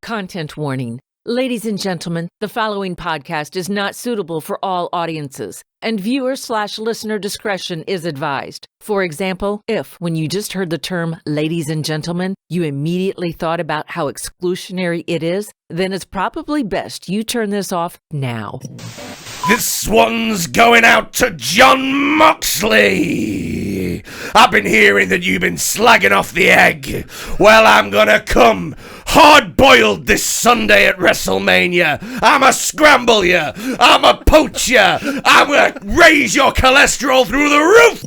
Content warning. Ladies and gentlemen, the following podcast is not suitable for all audiences, and viewer/listener discretion is advised. For example, if, when you just heard the term ladies and gentlemen, you immediately thought about how exclusionary it is, then it's probably best you turn this off now. This one's going out to John Moxley. I've been hearing that you've been slagging off the egg. Well, I'm gonna come hard-boiled this Sunday at WrestleMania. I'ma scramble you. I'ma poach you. I'm gonna raise your cholesterol through the roof.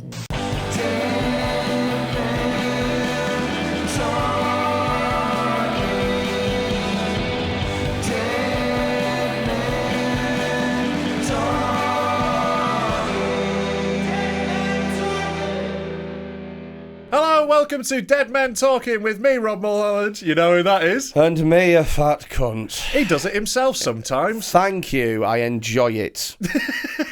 Hello, welcome to Dead Men Talking with me, Rob Mulholland. You know who that is? And me, a fat cunt. He does it himself sometimes. Thank you, I enjoy it.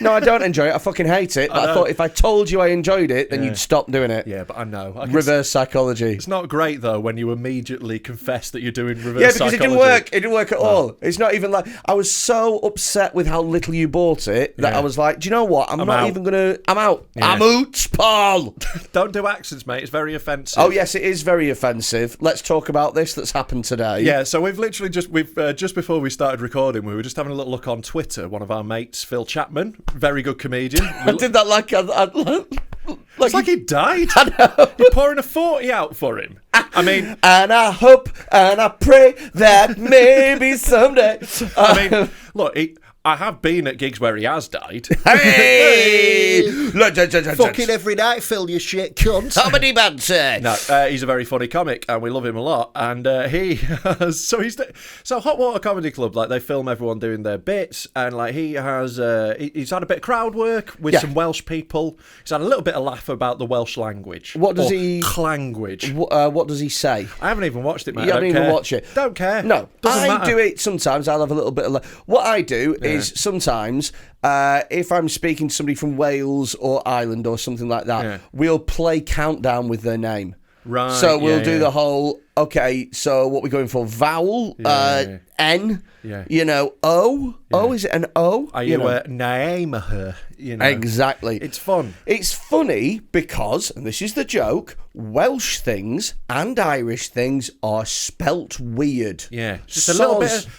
No, I don't enjoy it, I fucking hate it. But I thought if I told you I enjoyed it, then you'd stop doing it. Yeah, but I know. Reverse psychology. It's not great, though, when you immediately confess that you're doing reverse psychology. Yeah, because it didn't work. It didn't work at all. It's not even like... I was so upset with how little you bought it that I was like, do you know what? I'm not out. even going to... I'm out. Yeah. I'm out, Paul. Don't do accents, mate. It's very offensive. Oh, yes, it is very offensive. Let's talk about this that's happened today. Yeah, so we've literally just before we started recording, we were just having a little look on Twitter. One of our mates, Phyll Chapman, very good comedian. I did that like It's like he died. I know. You're pouring a 40 out for him. I mean... And I hope and I pray that maybe someday... I mean, look, I have been at gigs where he has died. Hey! Fucking every night, Phil, you shit cunt. Comedy banter. No, he's a very funny comic, and we love him a lot. And he has... So Hot Water Comedy Club, like, they film everyone doing their bits, and, like, he has... he's had a bit of crowd work with some Welsh people. He's had a little bit of laugh about the Welsh language. What does he... Clanguage. What does he say? I haven't even watched it, mate. You haven't even watched it? Don't care. No. Doesn't I matter. do it sometimes. I'll have a little bit of... What I do is sometimes... if I'm speaking to somebody from Wales or Ireland or something like that, we'll play countdown with their name. Right. So we'll do the whole, okay, so what we're going for? Vowel, N, you know, O. Yeah. O, is it an O? Are you a Naamaher? You know? Exactly. It's fun. It's funny because, and this is the joke, Welsh things and Irish things are spelt weird. Yeah. Just a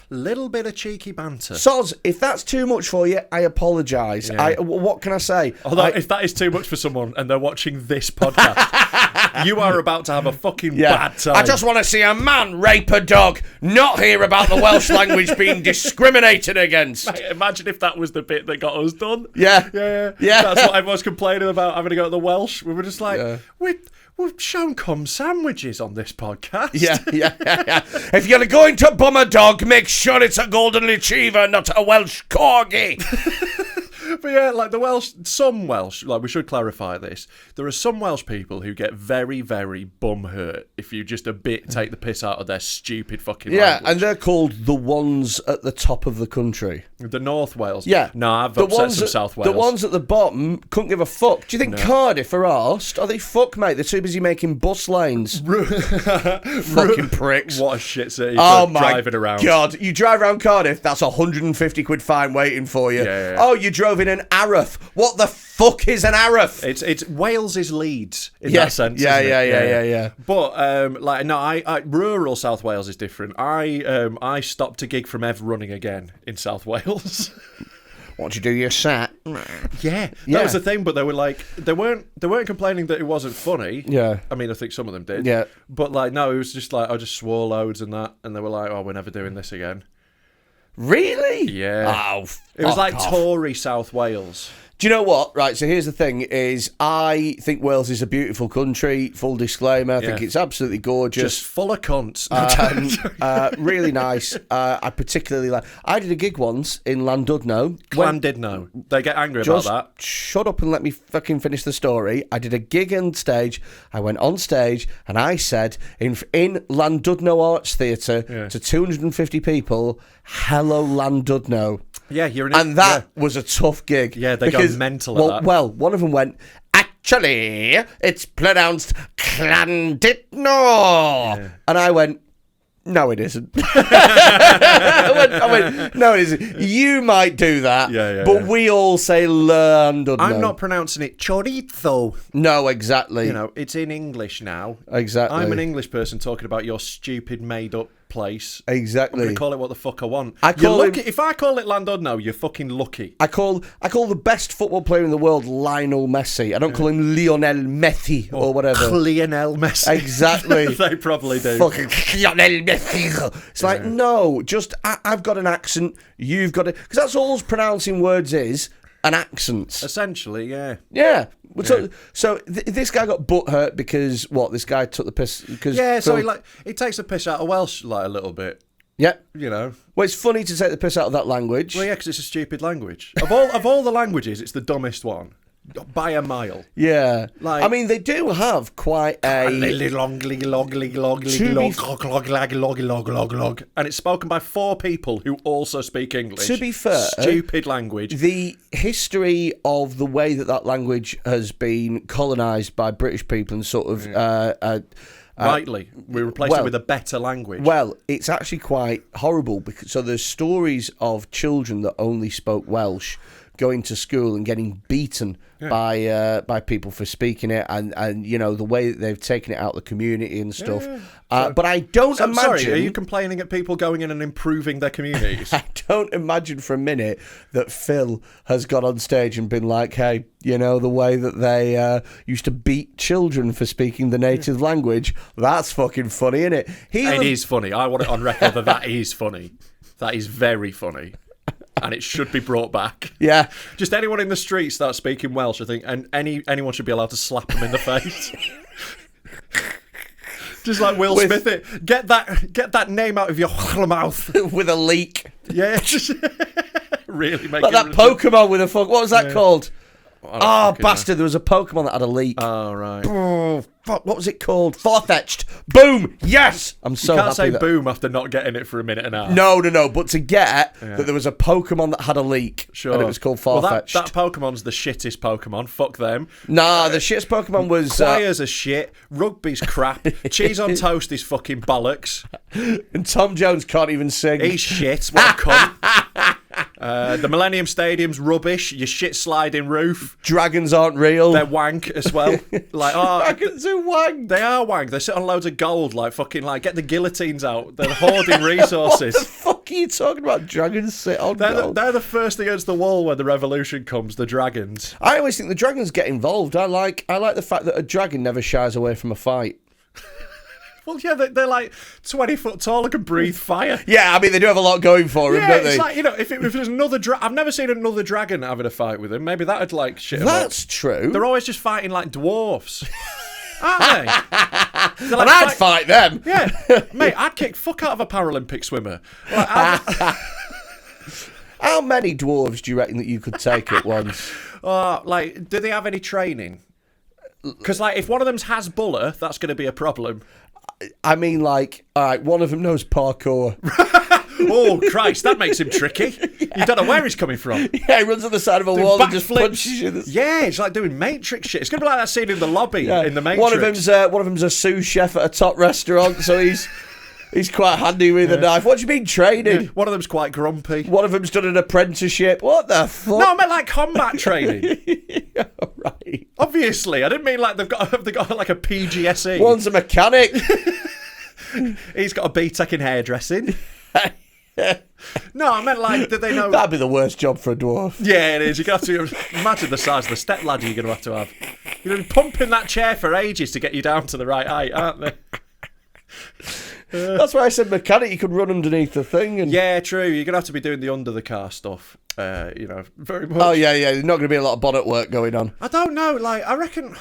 little bit of cheeky banter. Soz, if that's too much for you, I apologise. Yeah. What can I say? Although, if that is too much for someone and they're watching this podcast, you are about to have a fucking bad time. I just want to see a man rape a dog, not hear about the Welsh language being discriminated against. Mate, imagine if that was the bit that got us done. Yeah. That's what everyone's complaining about, having to go to the Welsh. We were just like, we've shown cum sandwiches on this podcast. Yeah. If you're going to bum a dog, make sure it's a golden retriever, not a Welsh corgi. But yeah, like some Welsh, like we should clarify this. There are some Welsh people who get very, very bum hurt if you just take the piss out of their stupid fucking language. And they're called the ones at the top of the country. The North Wales. Yeah. No, I've upset some South Wales. The ones at the bottom couldn't give a fuck. Do you think Cardiff are arsed? Are they fuck, mate? They're too busy making bus lanes. Fucking pricks. What a shit city for driving around. God, you drive around Cardiff, that's 150 quid fine waiting for you. Yeah. Oh, you drove in an Arif. What the fuck is an Arif? It's Wales is Leeds in that sense. Yeah. But I rural South Wales is different. I stopped a gig from ever running again in South Wales. What, you do your set? Yeah, that was the thing. But they were like, they weren't complaining that it wasn't funny. Yeah, I mean, I think some of them did. Yeah, but like, no, it was just like I just swore loads and that, and they were like, oh, we're never doing this again. Really? Yeah. Oh, it was like off. Tory South Wales. Do you know what? Right, so here's the thing, is I think Wales is a beautiful country, full disclaimer. I think it's absolutely gorgeous. Just full of cunts. Really nice. I particularly like... I did a gig once in Llandudno. Llandudno. They get angry about that. Shut up and let me fucking finish the story. I did a gig on stage. I went on stage and I said, in Llandudno Arts Theatre, to 250 people, hello Llandudno. Yeah, and that was a tough gig. Yeah, they got mental at that. Well, one of them went, actually, it's pronounced Llandudno. Yeah. And I went, No, it isn't. I went, no, it isn't. You might do that, but we all say Llandudno. I'm not pronouncing it chorizo. No, exactly. You know, it's in English now. Exactly. I'm an English person talking about your stupid made-up place. Exactly. I'm going to call it what the fuck I want. If I call it Llandudno, you're fucking lucky. I call the best football player in the world Lionel Messi. I don't call him Lionel Messi or whatever. Lionel Messi. Exactly. They probably do. Fucking Lionel Messi. It's like, no, just I've got an accent, you've got it. Because that's all pronouncing words is, an accent. Essentially, yeah. Yeah. So this guy got butthurt because what? This guy took the piss. So he takes the piss out of Welsh like a little bit. Yeah. You know. Well, it's funny to take the piss out of that language. Well, yeah, because it's a stupid language. Of all the languages, it's the dumbest one. By a mile. Yeah. I mean, they do have quite a... And it's spoken by 4 people who also speak English. To be fair... Stupid language. The history of the way that language has been colonised by British people and sort of... rightly. We replaced it with a better language. Well, it's actually quite horrible. So there's stories of children that only spoke Welsh going to school and getting beaten by people for speaking it, and you know the way that they've taken it out of the community and stuff. But I don't imagine. Sorry, are you complaining at people going in and improving their communities? I don't imagine for a minute that Phyll has got on stage and been like, "Hey, you know the way that they used to beat children for speaking the native language. That's fucking funny, isn't it?" It is funny. I want it on record that is funny. That is very funny. And it should be brought back. Yeah. Just anyone in the street starts speaking Welsh, I think, and anyone should be allowed to slap them in the face. Just like Will Smith it. Get that name out of your mouth. With a leak. Yeah. Just really make like it... that Pokemon with a fuck. What was that called? Oh, bastard. There was a Pokemon that had a leak. Oh, right. Oh, fuck. What was it called? Farfetch'd. Boom. Yes. I'm so happy. You can't say boom after not getting it for a minute and a half. No. But to get that there was a Pokemon that had a leak. Sure. And it was called Farfetch'd. Well, that Pokemon's the shittest Pokemon. Fuck them. Nah, the shittest Pokemon was... Choirs are shit. Rugby's crap. Cheese on toast is fucking bollocks. And Tom Jones can't even sing. He's shit. What a cunt. The Millennium Stadium's rubbish. Your shit sliding roof. Dragons aren't real. They're wank as well. Dragons are wank. They are wank. They sit on loads of gold, like fucking like get the guillotines out. They're hoarding resources. What the fuck are you talking about? Dragons sit on gold. They're the first against the wall when the revolution comes. The dragons. I always think the dragons get involved. I like the fact that a dragon never shies away from a fight. Well, yeah, they're like 20 foot tall and can breathe fire. Yeah, I mean, they do have a lot going for them, don't they? It's like, you know, if there's another I've never seen another dragon having a fight with him. Maybe that'd like shit. That's true. They're always just fighting like dwarves. Aren't they? Like, and I'd fight them. Yeah. Mate, I'd kick fuck out of a Paralympic swimmer. Like, how many dwarves do you reckon that you could take at once? Like, do they have any training? Because, like, if one of them's Hasbulla, that's going to be a problem. I mean, like, all right, one of them knows parkour. Oh, Christ, that makes him tricky. You don't know where he's coming from. Yeah, he runs on the side of a wall and just punches you. Yeah, it's like doing Matrix shit. It's going to be like that scene in the lobby in the Matrix. One of them's a sous chef at a top restaurant, so he's quite handy with a knife. What do you mean training? Yeah, one of them's quite grumpy. One of them's done an apprenticeship. What the fuck? No, I meant like combat training. Right. Obviously, I didn't mean like they've got like a PGSE. One's a mechanic. He's got a BTEC in hairdressing. No, I meant like, did they know... That'd be the worst job for a dwarf. Yeah, it is. You're going to have to... Imagine the size of the step ladder you're going to have. You're going to be pumping that chair for ages to get you down to the right height, aren't they? That's why I said mechanic. You could run underneath the thing. And... Yeah, true. You're going to have to be doing the under the car stuff. You know, very much. Oh, yeah. There's not going to be a lot of bonnet work going on. I don't know. Like, I reckon...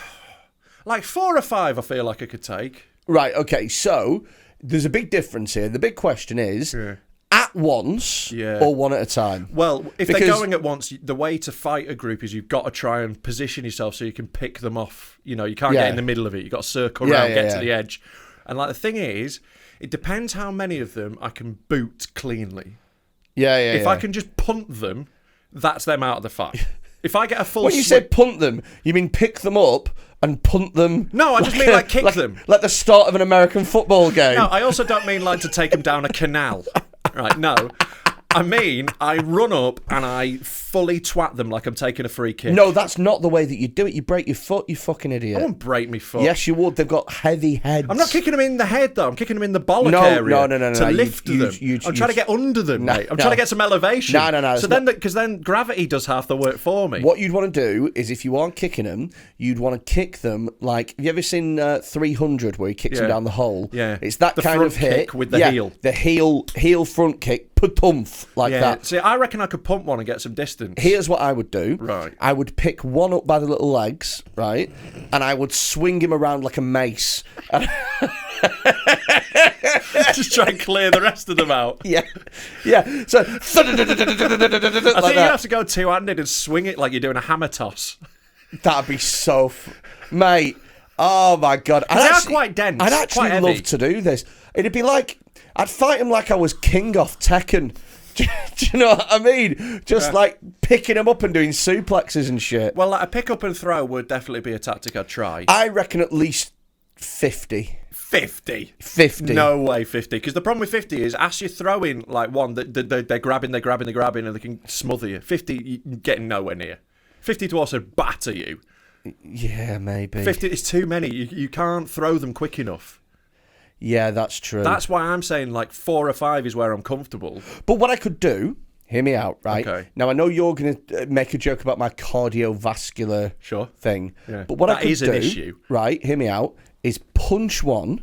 Like 4 or 5 I feel like I could take. Right, okay. So, there's a big difference here. The big question is... Yeah. At once or one at a time? Well, if they're going at once, the way to fight a group is you've got to try and position yourself so you can pick them off. You know, you can't get in the middle of it. You've got to circle around, get to the edge. And like the thing is, it depends how many of them I can boot cleanly. If I can just punt them, that's them out of the fight. If I get a full When you said punt them, you mean pick them up and punt them. No, I just mean like kick them. Like the start of an American football game. No, I also don't mean like to take them down a canal. Right, no. I mean, I run up and I fully twat them like I'm taking a free kick. No, that's not the way that you do it. You break your foot, you fucking idiot. I won't break my foot. Yes, you would. They've got heavy heads. I'm not kicking them in the head, though. I'm kicking them in the bollock area. No. To lift them. I'm trying to get under them, mate. I'm trying to get some elevation. No. So then, because then gravity does half the work for me. What you'd want to do is, if you aren't kicking them, you'd want to kick them like. Have you ever seen 300 where he kicks them down the hole? Yeah. It's that the kind front of hit kick with the heel. The heel front kick, pa-tumph, like that. See, I reckon I could pump one and get some distance. Here's what I would do. Right. I would pick one up by the little legs, right, and I would swing him around like a mace. Just try and clear the rest of them out. Yeah. So I think you have to go two-handed and swing it like you're doing a hammer toss. That'd be so, mate. Oh my god, They are quite dense. I'd actually quite love heavy. to do this. It'd be like I'd fight him like I was king off Tekken. Do you know what I mean? Just like picking him up and doing suplexes and shit. Well, like a pick up and throw would definitely be a tactic I'd try. I reckon at least 50. 50. 50. No way 50. Because the problem with 50 is, as you're throwing like one, they're grabbing, and they can smother you. 50, you're getting nowhere near. 50 to also batter you. Yeah, maybe. 50 is too many. You can't throw them quick enough. Yeah, that's true. That's why I'm saying like 4 or 5 is where I'm comfortable. But what I could do, hear me out, right? Okay. Now, I know you're going to make a joke about my cardiovascular thing. Yeah. But what I could do, an issue. Right, hear me out, is punch one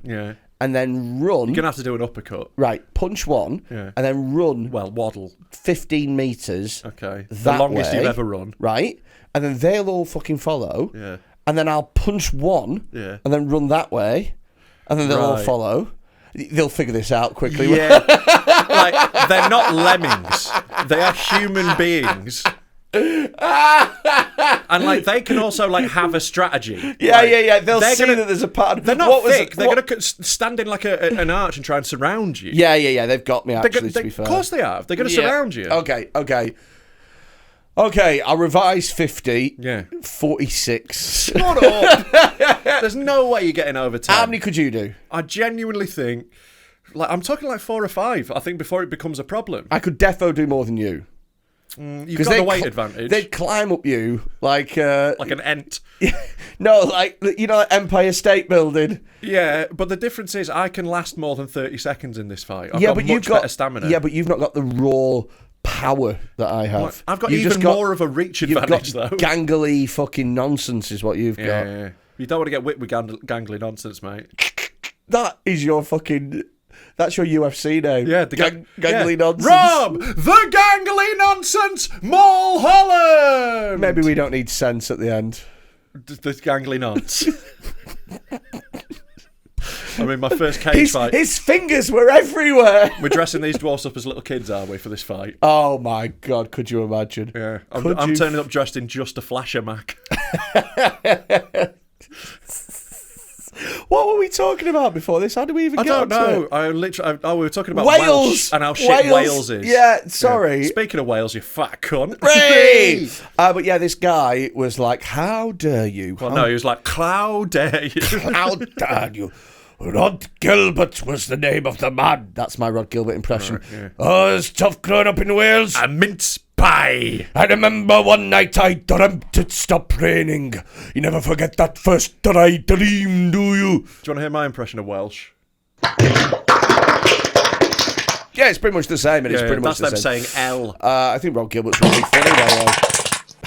and then run. You're going to have to do an uppercut. Right, punch one and then run. Well, waddle. 15 metres. Okay. That the longest way, you've ever run. Right? And then they'll all fucking follow. Yeah. And then I'll punch one and then run that way. And then they'll all follow. They'll figure this out quickly. Yeah. Like, they're not lemmings. They are human beings. And like they can also like have a strategy. Yeah. They'll see that there's a pattern. They're not thick. They're going to stand in like an arch and try and surround you. Yeah. They've got me actually. To be fair, of course they have. They're going to surround you. Okay. I'll revise 50. Yeah. 46. Shut up. There's no way you're getting over 10. How many could you do? I genuinely think, like, I'm talking like 4 or 5. I think before it becomes a problem. I could defo do more than you. You've got the weight advantage. They'd climb up you like an ent. No, like like Empire State Building. Yeah, but the difference is I can last more than 30 seconds in this fight. I've got much better stamina. Yeah, but you've not got the raw power that I have. I've got even more of a reach advantage, though. Gangly fucking nonsense is what you've got. Yeah. You don't want to get whipped with gangly nonsense, mate. That is your fucking... That's your UFC name. Yeah, the gangly nonsense. Rob, the gangly nonsense, Mulholland! Maybe we don't need sense at the end. The gangly nonce. I mean, my first cage fight. His fingers were everywhere. We're dressing these dwarfs up as little kids, are we, for this fight? Oh my god, could you imagine? Yeah, I'm turning up dressed in just a flasher Mac. What were we talking about before this? How did we even get I don't know. We were talking about Welsh and how shit Wales is. Yeah, sorry. Yeah. Speaking of Wales, you fat cunt. But yeah, this guy was like, how dare you? Well, no, he was like, how dare you? How dare you? Rod Gilbert was the name of the man. That's my Rod Gilbert impression. Oh, it's tough growing up in Wales. A mince pie. I remember one night I dreamt it stopped raining. You never forget that first dry dream, do you? Do you want to hear my impression of Welsh? Yeah, it's pretty much the same. It's pretty much the same. That's them saying L. I think Rod Gilbert's really funny, though.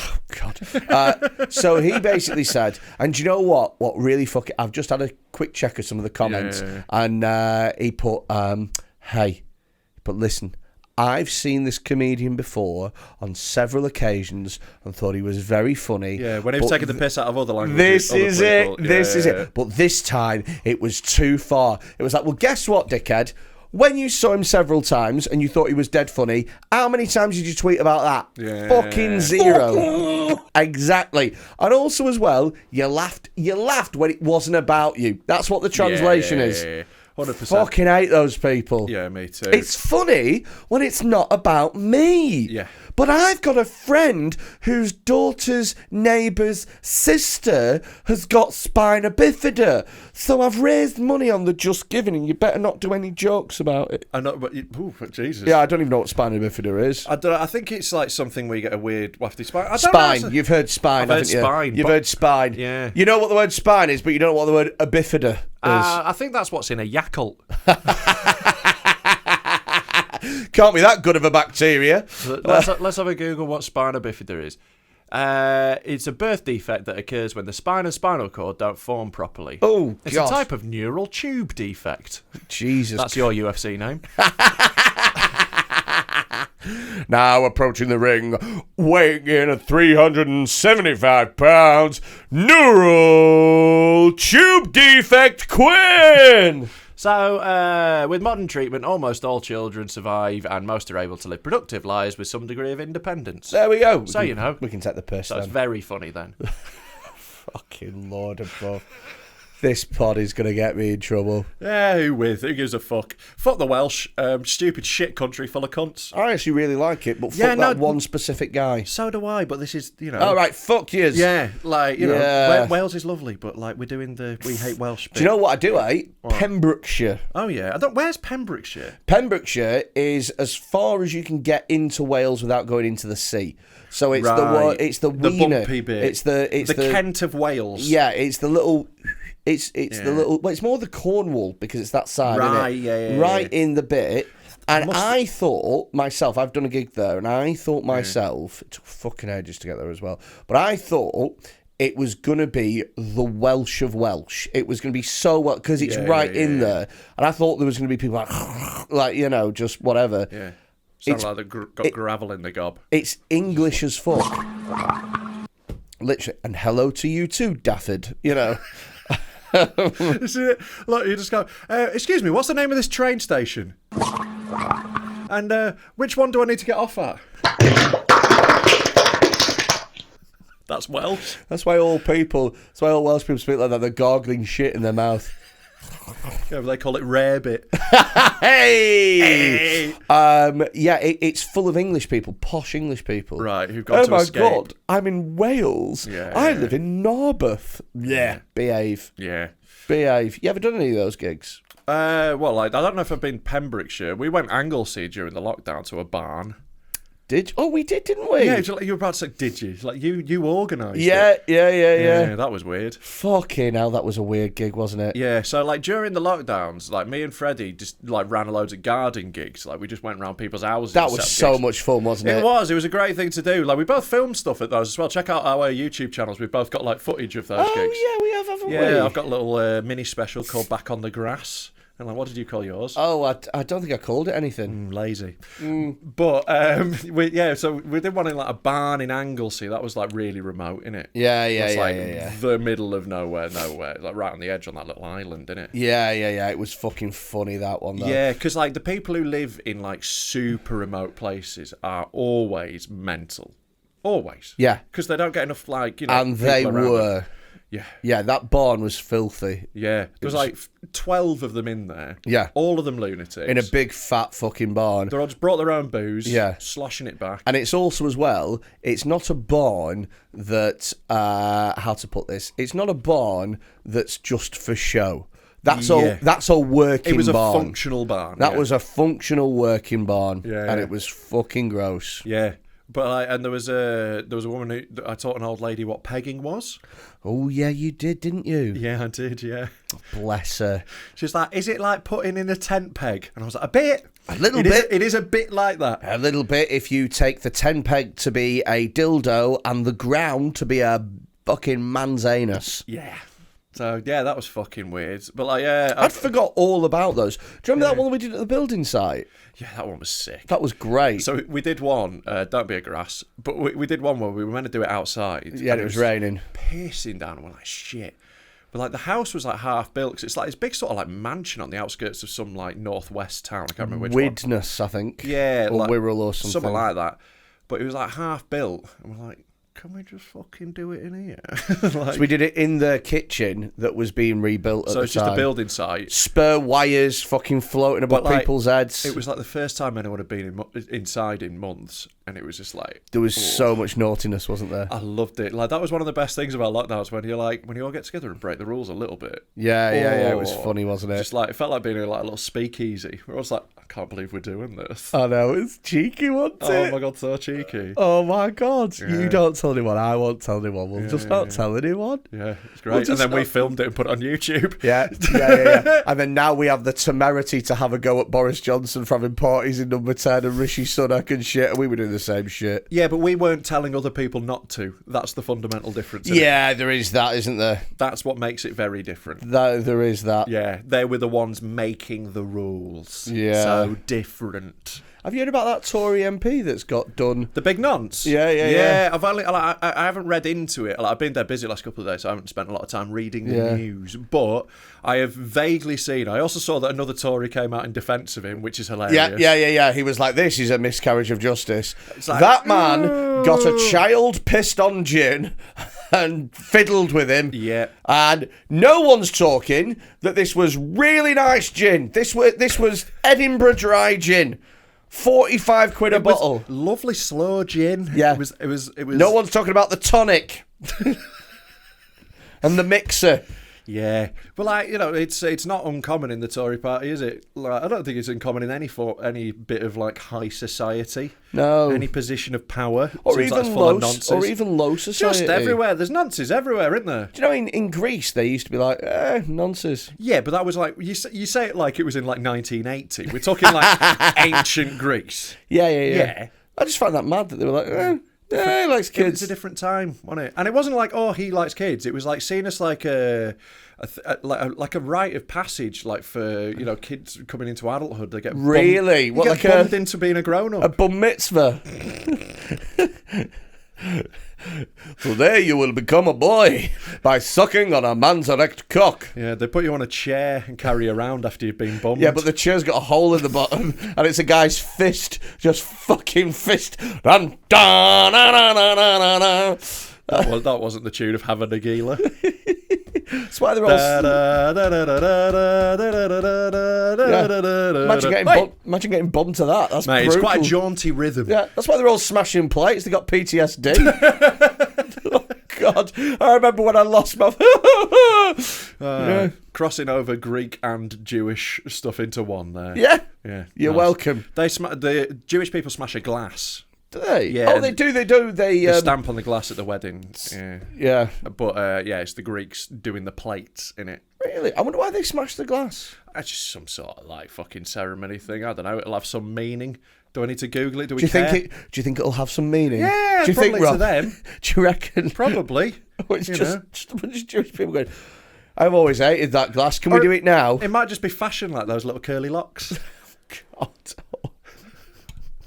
Oh, God. So he basically said, and do you know what? What really fucking... I've just had a quick check of some of the comments, and he put, hey, but listen, I've seen this comedian before on several occasions and thought he was very funny. Yeah, when he was taking the piss out of other languages. This is it. But this time, it was too far. It was like, well, guess what, dickhead? When you saw him several times and you thought he was dead funny, how many times did you tweet about that? Yeah. Fucking zero. Exactly. And also as well, you laughed when it wasn't about you. That's what the translation is. 100%. Fucking hate those people. Yeah, me too. It's funny when it's not about me. Yeah. but I've got a friend whose daughter's neighbour's sister has got spina bifida, so I've raised money on the Just Giving, and you better not do any jokes about it. I know, but Jesus. Yeah, I don't even know what spina bifida is. I think it's like something where you get a weird wafty spine. Spine. You've heard spine, I've heard haven't you? spine, You've heard spine. Yeah. You know what the word spine is, but you don't know what the word a bifida is. I think that's what's in a Yakult. Can't be that good of a bacteria. Let's have a Google what spina bifida is. It's a birth defect that occurs when the spine and spinal cord don't form properly. Oh, It's gosh. a type of neural tube defect. Jesus. That's your UFC name. Now approaching the ring, weighing in at 375 pounds, neural tube defect Quinn. So, with modern treatment, almost all children survive and most are able to live productive lives with some degree of independence. There we go. So, you know. We can take the piss So then. it's very funny then. Fucking Lord above. This pod is going to get me in trouble. Yeah, who gives a fuck? Fuck the Welsh. Stupid shit country full of cunts. I actually really like it, but fuck that one specific guy. So do I, but this is, you know. Oh, right, fuck yous. Yeah, like, you know, Yeah. Wales is lovely, but like we're doing the We Hate Welsh bit. Do you know what I do hate? Pembrokeshire. Oh, yeah. Where's Pembrokeshire? Pembrokeshire is as far as you can get into Wales without going into the sea. So it's Right. the wiener. bumpy bit. It's the Kent of Wales. Yeah, it's the little. It's the Yeah. little. Well, it's more the Cornwall because it's that side, Right, isn't it? yeah, yeah, right yeah. in the bit. And I thought myself, I've done a gig there, and I thought myself, it took fucking ages to get there as well. But I thought it was gonna be the Welsh of Welsh. It was gonna be so well because it's right in there, and I thought there was gonna be people like you know, just whatever. Yeah. Sounds like they've got gravel in the gob. It's English as fuck. Literally, and hello to you too, Dafford. You know. Look, you just go, excuse me, what's the name of this train station? And which one do I need to get off at? That's Welsh. That's why all Welsh people speak like that. They're gargling shit in their mouth. Yeah, but they call it rarebit. Hey! It's full of English people, posh English people. Right, who've got to escape. Oh my God, I'm in Wales. Yeah, I yeah. live in Narberth. Yeah. Behave. Yeah. Behave. You ever done any of those gigs? Well, like, I don't know if I've been Pembrokeshire. We went Anglesey during the lockdown to a barn. Did you? Oh, we did, didn't we? Yeah, it's like, you were about to say, did you? It's like, you organised it. Yeah. Yeah, that was weird. Fucking hell, that was a weird gig, wasn't it? Yeah, so like during the lockdowns, like me and Freddy just like ran loads of garden gigs. Like we just went around people's houses. That and was set so gigs. much fun, wasn't it? It was a great thing to do. Like we both filmed stuff at those as well. Check out our YouTube channels. We've both got like footage of those gigs. Oh, yeah, we have, haven't we? Yeah, I've got a little mini special called Back on the Grass. And like, what did you call yours? Oh, I don't think I called it anything. Lazy. But so we did one in like a barn in Anglesey. That was like really remote, innit? Yeah. The middle of nowhere, like right on the edge on that little island, innit? Yeah. It was fucking funny, that one, though. Yeah, because like the people who live in like super remote places are always mental. Always. Yeah. Because they don't get enough, like, you know. And they people around were. them. Yeah. Yeah, that barn was filthy. Yeah. There was like 12 of them in there. Yeah. All of them lunatics. In a big fat fucking barn. They all just brought their own booze. Yeah. Sloshing it back. And it's also, as well, it's not a barn that, how to put this, it's not a barn that's just for show. That's a working barn. It was a functional barn. That was a functional working barn. Yeah. And it was fucking gross. Yeah. But and there was a woman who I taught an old lady what pegging was. Oh yeah, you did, didn't you? Yeah, I did. Yeah. Bless her. She's like, "Is it like putting in a tent peg?" And I was like, "A little bit. It is a bit like that. A little bit. If you take the 10 peg to be a dildo and the ground to be a fucking man's anus." Yeah. So yeah, that was fucking weird. But like, yeah, I'd forgot all about those. Do you remember that one we did at the building site? Yeah, that one was sick. That was great. So we did one, Don't Be a Grass, but we did one where we were meant to do it outside. Yeah, and it was raining. Pissing down, and we're like, shit. But like the house was like half built, because it's like this big sort of like mansion on the outskirts of some like northwest town. I can't remember which one. Widnes, I think. Yeah. Or like, Wirral or something. Something like that. But it was like half built, and we're like, can we just fucking do it in here? Like, So we did it in the kitchen that was being rebuilt at the time. so it's just a building site. Spur wires fucking floating above But, like, people's heads. It was like the first time anyone had been inside in months, and it was just like There was so much naughtiness, wasn't there? I loved it. Like that was one of the best things about lockdowns when you all get together and break the rules a little bit. Yeah. It was funny, wasn't it? Just like it felt like being in like a little speakeasy. Where I was like, I can't believe we're doing this. I know, it's cheeky, wasn't it? Oh my god, so cheeky. Oh my god. Yeah. You don't tell anyone, I won't tell anyone. We'll just not tell anyone. Yeah, it's great. And then we filmed it and put it on YouTube. Yeah. And then now we have the temerity to have a go at Boris Johnson for having parties in Number 10 and Rishi Sunak and shit, and we were doing the same shit. Yeah, but we weren't telling other people not to. That's the fundamental difference. Yeah, there is that, isn't there? That's what makes it very different. There is that. Yeah, they were the ones making the rules. Yeah. So different. Have you heard about that Tory MP that's got done? The big nonce? Yeah. I haven't read into it. I've been there busy the last couple of days, so I haven't spent a lot of time reading the news. But I have vaguely seen. I also saw that another Tory came out in defence of him, which is hilarious. Yeah. He was like, this is a miscarriage of justice. Like, that man got a child pissed on gin and fiddled with him. Yeah. And no one's talking that this was really nice gin. This was Edinburgh dry gin. 45 quid a bottle. Lovely slow gin. Yeah. It was. No one's talking about the tonic. And the mixer. Yeah, but like it's not uncommon in the Tory party, is it? Like, I don't think it's uncommon in any bit of like high society. No, any position of power, or even low society. Just everywhere. There's nonces everywhere, isn't there? Do you know in Greece they used to be like nonces? Yeah, but that was like you say it like it was in like 1980. We're talking like ancient Greece. Yeah. I just find that mad that they were like. Yeah, he likes kids. It was a different time, wasn't it? And it wasn't like, oh, he likes kids. It was like seen as like a rite of passage, like for kids coming into adulthood. They get really bummed into being a grown up. A bum mitzvah. Today you will become a boy by sucking on a man's erect cock. Yeah, they put you on a chair and carry around after you've been bummed. Yeah, but the chair's got a hole in the bottom, and it's a guy's fist, just fucking fist. That wasn't the tune of Have a Nagila. That's why they're all. Imagine getting bumped to that. That's mate, brutal. It's quite a jaunty rhythm. Yeah, that's why they're all smashing plates. They got PTSD. Oh God, I remember when I lost my. Crossing over Greek and Jewish stuff into one there. Yeah. You're nice. Welcome. The Jewish people smash a glass. Do they? Yeah. Oh, they do. They stamp on the glass at the wedding. Yeah. But it's the Greeks doing the plates in it. Really? I wonder why they smashed the glass. That's just some sort of like fucking ceremony thing. I don't know. It'll have some meaning. Do I need to Google it? Do you think it'll have some meaning? Yeah, do you probably think, Rob, to them. Do you reckon? Probably. It's just a bunch of Jewish people going, I've always hated that glass. Can we do it now? It might just be fashion, like those little curly locks. God.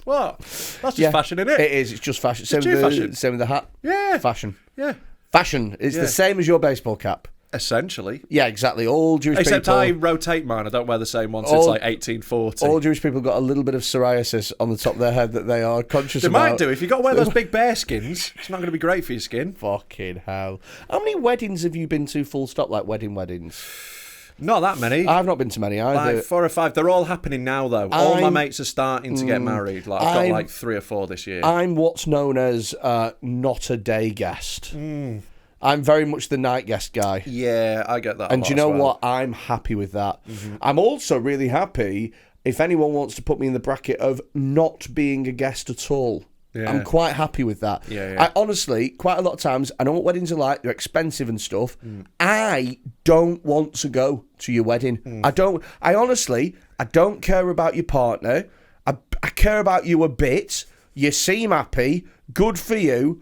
What? That's just fashion, isn't it? It is. It's just fashion. Same with the hat. Yeah. Fashion. Yeah. Fashion is the same as your baseball cap. Essentially. Yeah, exactly. All Jewish people... Except I rotate mine. I don't wear the same one since like 1840. All Jewish people got a little bit of psoriasis on the top of their head that they are conscious about. They might do. If you've got to wear those big bear skins, it's not going to be great for your skin. Fucking hell. How many weddings have you been to full stop, like weddings? Not that many. I've not been to many either. Like 4 or 5. They're all happening now, though. All my mates are starting to get married. Like I've got like 3 or 4 this year. I'm what's known as not a day guest. I'm very much the night guest guy. Yeah, I get that. And do you know what? I'm happy with that. Mm-hmm. I'm also really happy if anyone wants to put me in the bracket of not being a guest at all. Yeah. I'm quite happy with that. Yeah. I honestly, quite a lot of times, I know what weddings are like. They're expensive and stuff. I don't want to go to your wedding. I don't care about your partner. I care about you a bit. You seem happy. Good for you.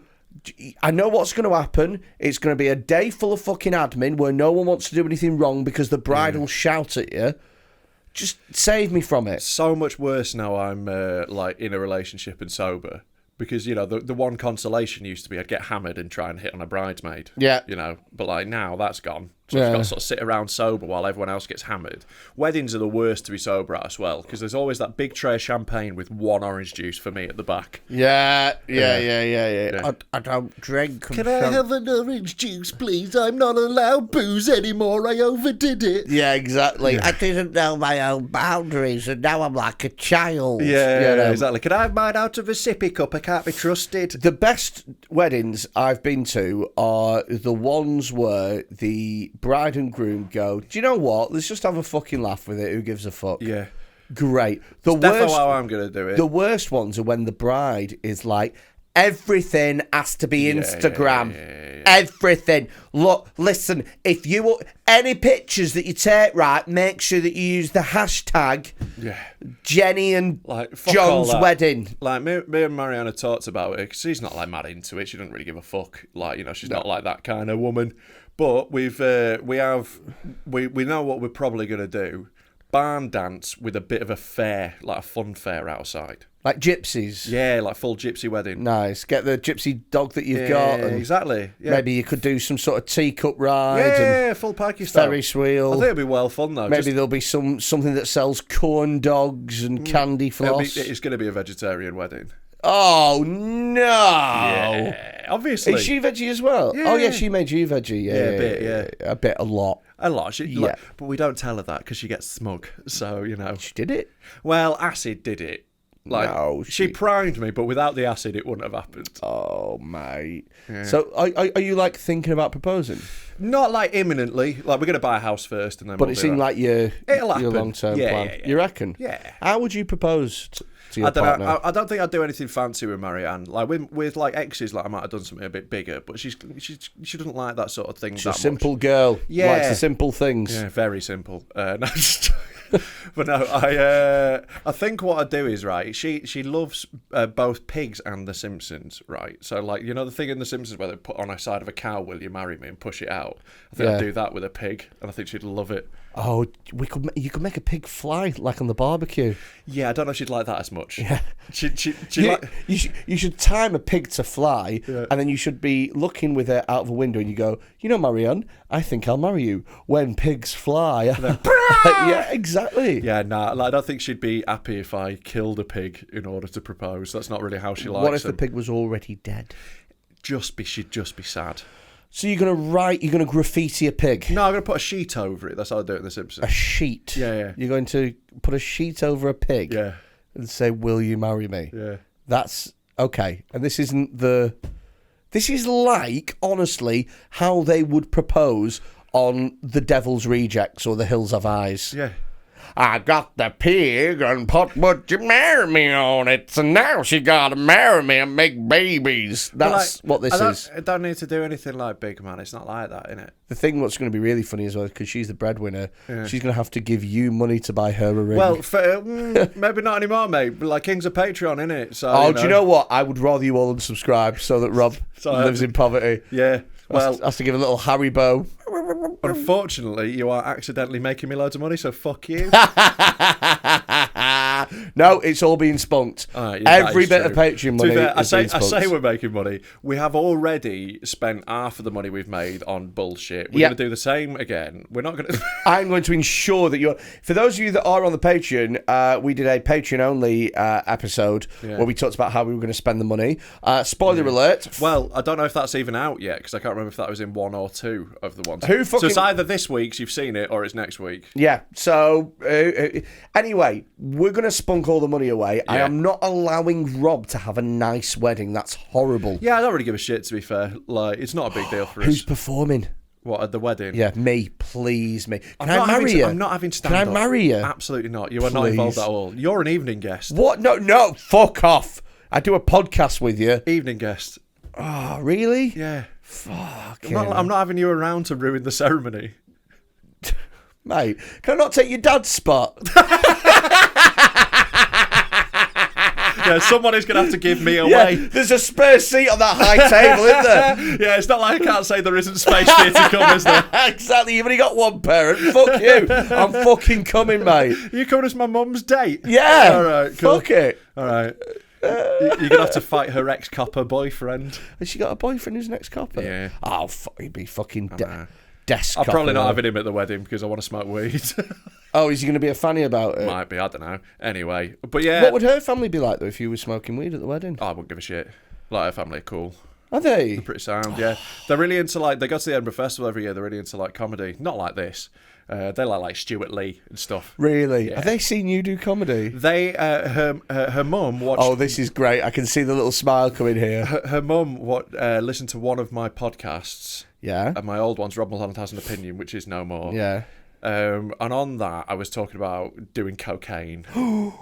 I know what's going to happen. It's going to be a day full of fucking admin where no one wants to do anything wrong because the bride will shout at you. Just save me from it. So much worse now I'm like in a relationship and sober. Because, the one consolation used to be I'd get hammered and try and hit on a bridesmaid. Yeah. But like now that's gone. So you've got to sort of sit around sober while everyone else gets hammered. Weddings are the worst to be sober at as well, because there's always that big tray of champagne with one orange juice for me at the back. Yeah. I don't drink. Can I have an orange juice, please? I'm not allowed booze anymore. I overdid it. Yeah, exactly. I didn't know my own boundaries, and now I'm like a child. Yeah, exactly. Can I have mine out of a sippy cup? I can't be trusted. The best weddings I've been to are the ones where the bride and groom go, do you know what? Let's just have a fucking laugh with it. Who gives a fuck? Yeah. Great. That's how I'm going to do it. The worst ones are when the bride is like, everything has to be Instagram. Yeah. Everything. Look, listen, if you any pictures that you take, right, make sure that you use the hashtag Jenny and John's wedding. Like me and Mariana talked about it, because she's not like mad into it. She doesn't really give a fuck. Like, you know, she's not like that kind of woman. But we know what we're probably going to do. Barn dance with a bit of a fair, like a fun fair outside. Like gypsies. Yeah, like full gypsy wedding. Nice. Get the gypsy dog that you've got. And exactly. Yeah. Maybe you could do some sort of teacup ride. Yeah, full packy style. Ferris wheel. I think it'll be well fun though. Maybe there'll be something that sells corn dogs and candy floss. It's going to be a vegetarian wedding. Oh, no. Yeah, obviously. Is she veggie as well? Yeah. Oh, yeah, she made you veggie. Yeah, a bit, A bit, a lot. A lot. But we don't tell her that because she gets smug. So, you know. She did it? Well, acid did it. Like, no, she primed me, but without the acid, it wouldn't have happened. Oh, mate. Yeah. So, are you, like, thinking about proposing? Not, like, imminently. Like, we're going to buy a house first, and then But it seemed like your long-term plan. Yeah. You reckon? Yeah. How would you propose to your partner? I don't think I'd do anything fancy with Marianne. Like, with like, exes, like, I might have done something a bit bigger, but she doesn't like that sort of thing She's that a simple much. girl. Yeah. Likes the simple things. Yeah, very simple. But no, I think what I'd do is, right, she loves both Pigs and The Simpsons, right? So, like, you know the thing in The Simpsons where they put on a side of a cow, will you marry me, and push it out? I think I'd do that with a pig, and I think she'd love it. Oh, you could make a pig fly, like on the barbecue. Yeah, I don't know if she'd like that as much. Yeah. You should time a pig to fly, and then you should be looking with it out of a window, and you go, you know, Marianne, I think I'll marry you when pigs fly. Yeah, exactly. Yeah, nah, like, I don't think she'd be happy if I killed a pig in order to propose. That's not really how she likes it. What if the pig was already dead? She'd just be sad. So you're gonna graffiti a pig? No, I'm gonna put a sheet over it. That's how I do it in The Simpsons. A sheet? Yeah. You're going to put a sheet over a pig? Yeah. And say, will you marry me? Yeah. That's okay. And this is like, honestly, how they would propose on The Devil's Rejects or The Hills Have Eyes. Yeah. I got the pig and put would you marry me on it, and now she gotta marry me and make babies. That's what this is. I don't need to do anything like big, man. It's not like that, innit? The thing what's going to be really funny as well, because she's the breadwinner, she's going to have to give you money to buy her a ring. Well, maybe not anymore, mate. But like, King's a Patreon, innit? So, do you know what? I would rather you all unsubscribe so that Rob lives in poverty. Yeah. Well, has to give a little Haribo. Unfortunately, you are accidentally making me loads of money, so fuck you. No, it's all being spunked. Every bit of Patreon money is being spunked. I say we're making money. We have already spent half of the money we've made on bullshit. We're going to do the same again. We're not going to... I'm going to ensure that you're... For those of you that are on the Patreon, we did a Patreon-only episode where we talked about how we were going to spend the money. Spoiler alert. Well, I don't know if that's even out yet, because I can't remember if that was in one or two of the ones. So it's either this week's, you've seen it, or it's next week. Yeah, so anyway, we're going to spunk all the money away. Yeah. I am not allowing Rob to have a nice wedding. That's horrible. Yeah, I don't really give a shit, to be fair. Like, it's not a big deal for us. Who's performing? What, at the wedding? Yeah, me. Please, me. Can I marry you? I'm not having stand-up. Can I marry you? Absolutely not. You are not involved at all. You're an evening guest. What? No, fuck off. I do a podcast with you. Evening guest. Oh, really? Yeah. Fuck. I'm not having you around to ruin the ceremony. Mate, can I not take your dad's spot? Yeah, someone is going to have to give me away. Yeah, there's a spare seat on that high table, isn't there? Yeah, it's not like I can't say there isn't space for you to come, is there? Exactly, you've only got one parent. Fuck you. I'm fucking coming, mate. You coming as my mum's date? Yeah. All right, cool. Fuck it. All right. You're going to have to fight her ex-copper boyfriend. Has she got a boyfriend who's an ex-copper? Yeah. Oh, he'd be fucking desk. I'm probably not having him at the wedding because I want to smoke weed. Oh, is he going to be a fanny about it? Might be, I don't know. Anyway, but yeah. What would her family be like, though, if you were smoking weed at the wedding? I wouldn't give a shit. Like, her family are cool. Are they? They're pretty sound, yeah. They're really into, like, they go to the Edinburgh Festival every year. They're really into, like, comedy. Not like this. They like Stuart Lee and stuff. Really? Yeah. Have they seen you do comedy? They, her mum watched... Oh, this is great. I can see the little smile coming here. Her mum listened to one of my podcasts. Yeah. And my old one's Rob Mulholland Has an Opinion, which is no more. Yeah. And on that, I was talking about doing cocaine,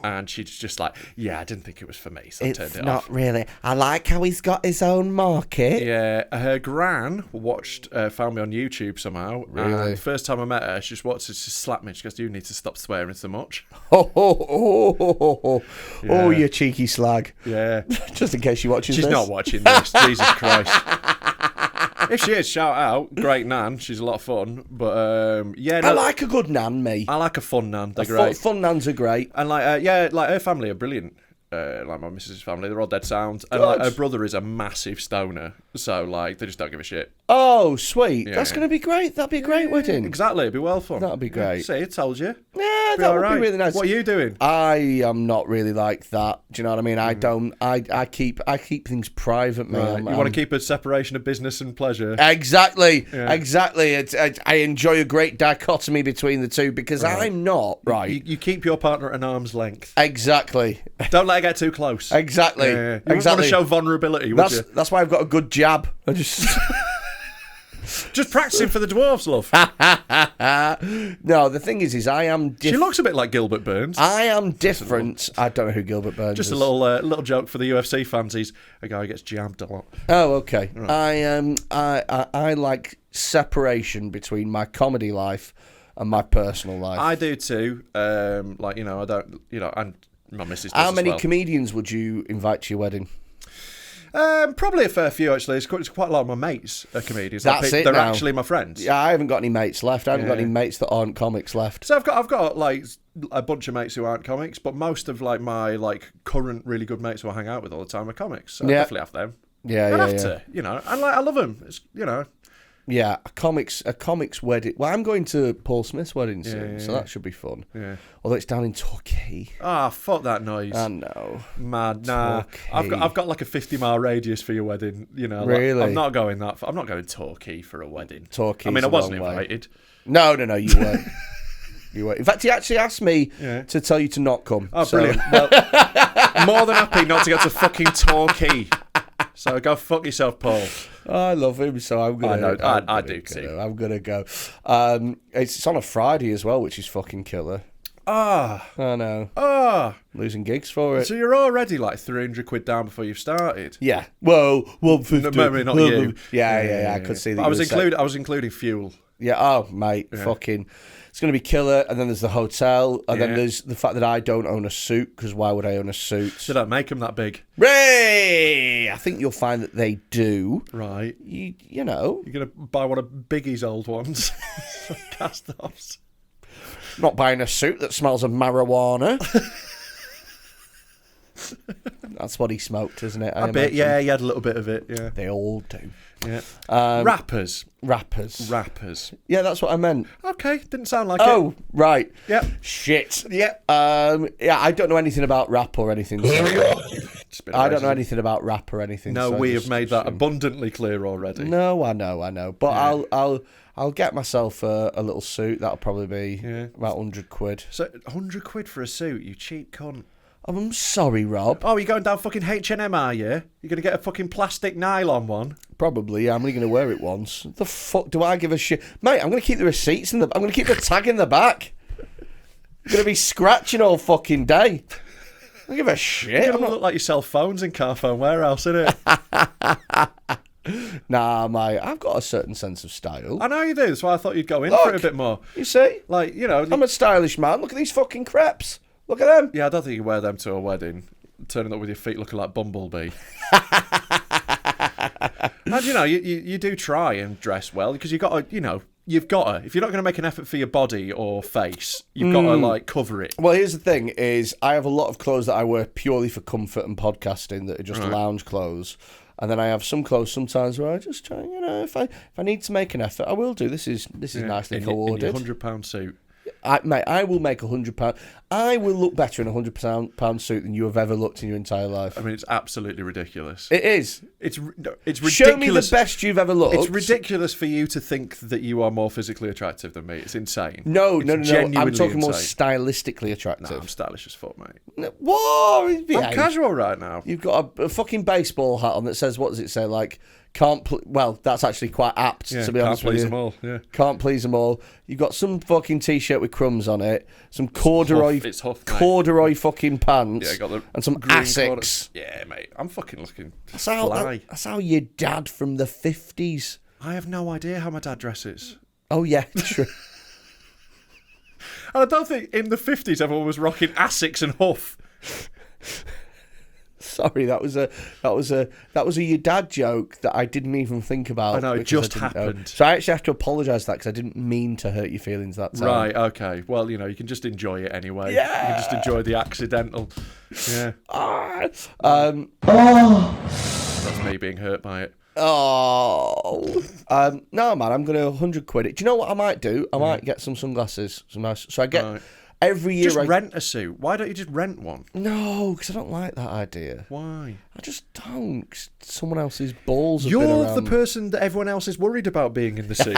and she's just like, "Yeah, I didn't think it was for me, so I turned it off." Not really. I like how he's got his own market. Yeah, her gran found me on YouTube somehow. Really? And first time I met her, she just watched, she slapped me. She goes, "You need to stop swearing so much." Oh, Yeah. you cheeky slag. Yeah, Just in case she watches she's this. not watching this. Jesus Christ. If she is, shout out. Great nan. She's a lot of fun. But yeah, no, I like a good nan, me. I like a fun nan. They're great. Fun nans are great. And like, yeah, like her family are brilliant. Like my missus' family, they're all dead sound. And like, her brother is a massive stoner, so like they just don't give a shit. Oh, sweet. Yeah. That's going to be great. That'd be a great wedding. Exactly, it'd be well fun. That'd be great. See, I told you. Yeah, Be that all would right. be really nice. What are you doing? I am not really like that. Do you know what I mean? I don't. I keep things private, man. Right. You want to keep a separation of business and pleasure. Exactly. Yeah. Exactly. I enjoy a great dichotomy between the two because I'm not right. You keep your partner at an arm's length. Exactly. Don't let her get too close. Exactly. Yeah. You wouldn't want Exactly. to show vulnerability, would you? That's why I've got a good jab. I just. Just practicing for the dwarves, love. No, the thing is I am. She looks a bit like Gilbert Burns. I am different. I don't know who Gilbert Burns Just is. a little joke for the UFC fans. He's a guy who gets jammed a lot. Oh, okay. Right. I like separation between my comedy life and my personal life. I do too. Like, you know, I don't, you know, and my missus does How many as well. comedians would you invite to your wedding? Probably a fair few, actually. It's quite a lot of my mates are comedians. That's it They're now. actually my friends. Yeah, I haven't got any mates left. I haven't got Yeah. any mates that aren't comics left. So I've got like a bunch of mates who aren't comics, but most of like my like current really good mates who I hang out with all the time are comics. So I Yeah. definitely have them. Yeah, I yeah, have yeah. to, you know. And like I love them. It's, you know. Yeah, a comics wedding. Well, I'm going to Paul Smith's wedding soon, so that should be fun. Yeah. Although it's down in Torquay. Ah, fuck that noise. I know. Man, nah. Torquay. I've got like a 50-mile radius for your wedding. You know, like, Really? I'm not going that. I'm not going to Torquay for a wedding. Torquay's I mean, I a wasn't long way. invited. No, you weren't. You weren't. In fact, he actually asked me to tell you to not come. Oh, so- brilliant. Well, more than happy not to go to fucking Torquay. So go fuck yourself, Paul. I love him, so I'm gonna. I know, I'm I gonna do go. too. I'm gonna go. It's on a Friday as well, which is fucking killer. Ah, I know. Losing gigs for it. So you're already like 300 quid down before you've started. Yeah. Whoa, 150. No, maybe not you. Yeah. I could see that. But I was including fuel. Yeah. Oh, mate, fucking. It's going to be killer. And then there's the hotel. And then Yeah. there's the fact that I don't own a suit, because why would I own a suit? They don't make them that big. Ray! I think you'll find that they do. Right. You know. You're going to buy one of Biggie's old ones. Cast-offs. Not buying a suit that smells of marijuana. That's what he smoked, isn't it? A bit, yeah, he had a little bit of it, yeah. They all do. Yeah. Rappers. Rappers. Yeah, that's what I meant. Okay, didn't sound like it. Oh, right. Yep. Shit. Yep. Yeah, I don't know anything about rap or anything. So It's a bit I don't know racist. anything about rap or anything. No, so we just- have made that abundantly clear already. No, I know. But I'll get myself a little suit. That'll probably be about 100 quid. So 100 quid for a suit, you cheap cunt. Oh, I'm sorry, Rob. Oh, you're going down fucking H&M, are you? You're going to get a fucking plastic nylon one? Probably, yeah. I'm only going to wear it once. The fuck do I give a shit? Mate, I'm going to keep the receipts I'm going to keep the tag in the back. I'm going to be scratching all fucking day. I don't give a shit. You're going to look like you sell phones in Carphone Warehouse, innit? Nah, mate. I've got a certain sense of style. I know you do. That's why I thought you'd go in for it a bit more. You see? Like, you know... I'm a stylish man. Look at these fucking crepes. Look at them. Yeah, I don't think you wear them to a wedding. Turning up with your feet looking like Bumblebee. And, you know, you do try and dress well because you've got to, you know... You've got to. If you're not going to make an effort for your body or face, you've got to, like, cover it. Well, here's the thing, is I have a lot of clothes that I wear purely for comfort and podcasting that are just lounge clothes. And then I have some clothes sometimes where I just try, if I need to make an effort, I will do. This is nicely co-ordered. In your £100 suit. I will make £100. I will look better in a £100 suit than you have ever looked in your entire life. I mean, it's absolutely ridiculous. It is. It's ridiculous. Show me the best you've ever looked. It's ridiculous for you to think that you are more physically attractive than me. It's insane. No. Genuinely I'm talking more insane. stylistically attractive. No, I'm stylish as fuck, mate. What? I'm casual right now. You've got a fucking baseball hat on that says, what does it say? Like, well, that's actually quite apt, to be honest with you. Can't please them all, yeah. Can't please them all. You've got some fucking t-shirt with crumbs on it, some corduroy fucking pants, and some Asics. Yeah, mate, I'm fucking looking fly. That's how your dad from the 50s. I have no idea how my dad dresses. Oh, yeah, true. And I don't think in the 50s everyone was rocking Asics and Huff. Sorry, that was a your dad joke that I didn't even think about. I know, it just happened. Know. So I actually have to apologise for that because I didn't mean to hurt your feelings that time. Right, okay. Well, you can just enjoy it anyway. Yeah. You can just enjoy the accidental. Yeah. That's me being hurt by it. Oh. No, man, I'm going to 100 quid it. Do you know what I might do? I might get some sunglasses. Some nice. So I get... Right. Every year, just rent a suit. Why don't you just rent one? No, because I don't like that idea. Why? I just don't. 'Cause someone else's balls have You're been around. the person that everyone else is worried about being in the suit.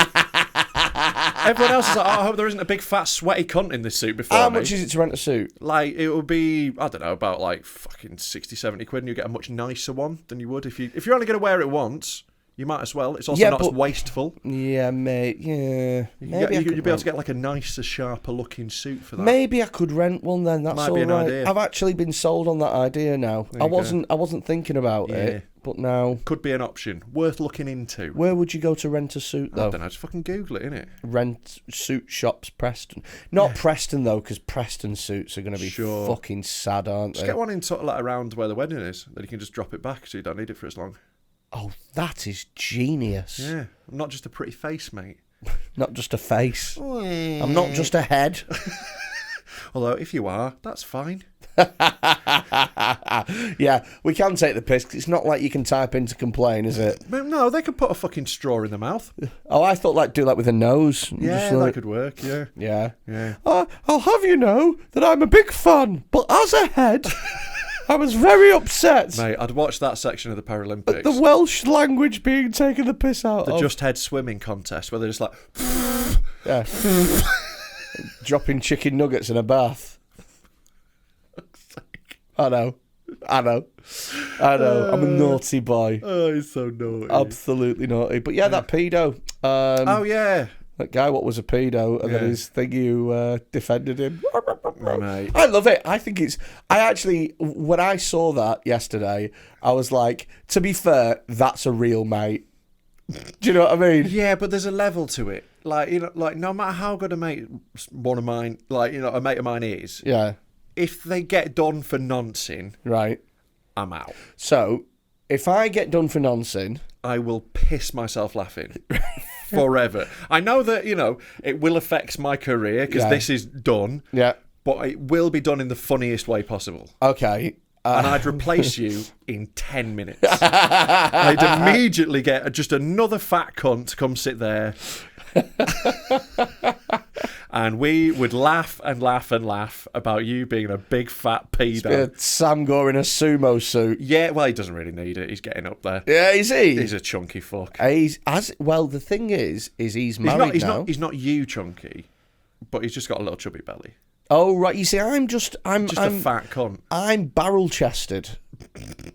Everyone else is like, I hope there isn't a big fat sweaty cunt in this suit before How me. much is it to rent a suit? Like, it would be, I don't know, about like fucking 60, 70 quid, and you get a much nicer one than you would if you're only going to wear it once. You might as well. It's also not as wasteful. Yeah, mate. Yeah. Maybe you'd be able to get like a nicer, sharper looking suit for that. Maybe I could rent one then. That's might all be an right. idea. I've actually been sold on that idea now. I wasn't thinking about it, but now could be an option worth looking into. Where would you go to rent a suit though? I don't know. Just fucking Google it, innit? Rent suit shops, Preston. Not Preston though, because Preston suits are going to be fucking sad, aren't they? Just get one in sort of like around where the wedding is. Then you can just drop it back, so you don't need it for as long. Oh, that is genius. Yeah, I'm not just a pretty face, mate. Not just a face. I'm not just a head. Although, if you are, that's fine. Yeah, we can take the piss, 'cause it's not like you can type in to complain, is it? No, they could put a fucking straw in their mouth. Oh, I thought do that with a nose. Yeah, that could work, yeah. Yeah. I'll have you know that I'm a big fan, but as a head... I was very upset. Mate, I'd watched that section of the Paralympics. At the Welsh language being taken the piss out of. The just head swimming contest, where they're just like... Yeah. Dropping chicken nuggets in a bath. I know. I'm a naughty boy. Oh, he's so naughty. Absolutely naughty. But yeah, that pedo. Oh, yeah. That guy, what was a pedo, and then his thing, you defended him. Mate. I love it. I think when I saw that yesterday, I was like, to be fair, that's a real mate. Do you know what I mean? Yeah, but there's a level to it. Like, no matter how good a mate one of mine, a mate of mine is, if they get done for noncing, right, I'm out. So, if I get done for noncing, I will piss myself laughing. Forever. I know that, it will affect my career because this is done. Yeah. But it will be done in the funniest way possible. Okay. And I'd replace you in 10 minutes. I'd immediately get just another fat cunt to come sit there. And we would laugh and laugh and laugh about you being a big fat pedo. Sam Gore in a sumo suit. Yeah, well, he doesn't really need it. He's getting up there. Yeah, is he? He's a chunky fuck. The thing is he's married now. He's not you chunky, but he's just got a little chubby belly. Oh, right. You see, I'm just a fat cunt. I'm barrel-chested.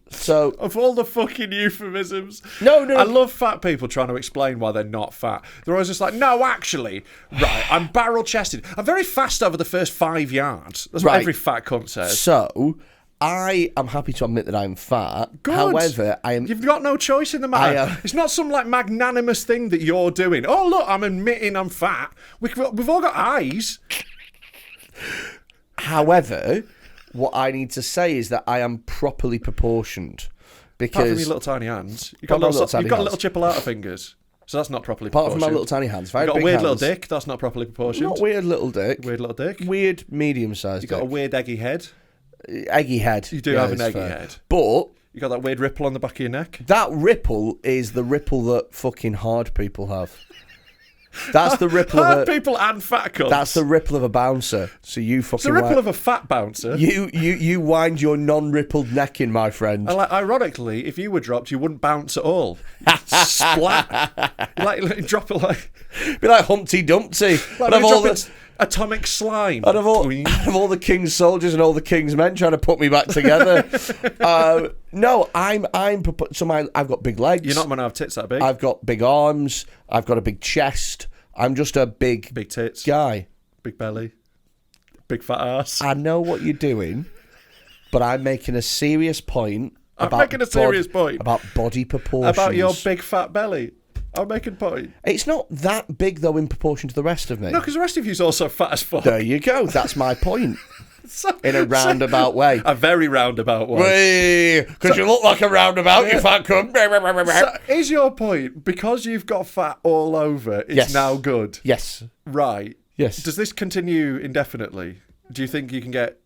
So, of all the fucking euphemisms, no, I love fat people trying to explain why they're not fat. They're always just like, no, actually, right, I'm barrel-chested. I'm very fast over the first 5 yards. That's what every fat cunt says. So, I am happy to admit that I'm fat. Good. However, You've got no choice in the matter. It's not some magnanimous thing that you're doing. Oh, look, I'm admitting I'm fat. We've all got eyes. However, what I need to say is that I am properly proportioned. Because apart from your little tiny hands, you've got little chipolata fingers, so that's not properly proportioned. Apart from my little tiny hands, you've got a weird little dick. That's not properly proportioned. Not weird little dick. Weird little dick. Weird medium-sized. You've got a weird eggy head. Eggy head. You do have an eggy head, but You got that weird ripple on the back of your neck? That ripple is the ripple that fucking hard people have. That's the ripple Hard of a... people and fat cunts. That's the ripple of a bouncer. So you fucking... It's the ripple of a fat bouncer. You wind your non-rippled neck in, my friend. And ironically, if you were dropped, you wouldn't bounce at all. You'd splat. You drop it like... Be like Humpty Dumpty. Like Out of all the... atomic slime. Out of all the king's soldiers and all the king's men trying to put me back together. No, I've got big legs. You're not going to have tits that big. I've got big arms. I've got a big chest. I'm just a big tits guy. Big belly. Big fat ass. I know what you're doing, but I'm making a serious point. About body proportions. About your big fat belly. I'm making a point. It's not that big, though, in proportion to the rest of me. No, because the rest of you's also fat as fuck. There you go. That's my point. In a roundabout way. A very roundabout way. Because you look like a roundabout, you fat cunt. So is your point, because you've got fat all over, it's now good? Yes. Right. Yes. Does this continue indefinitely? Do you think you can get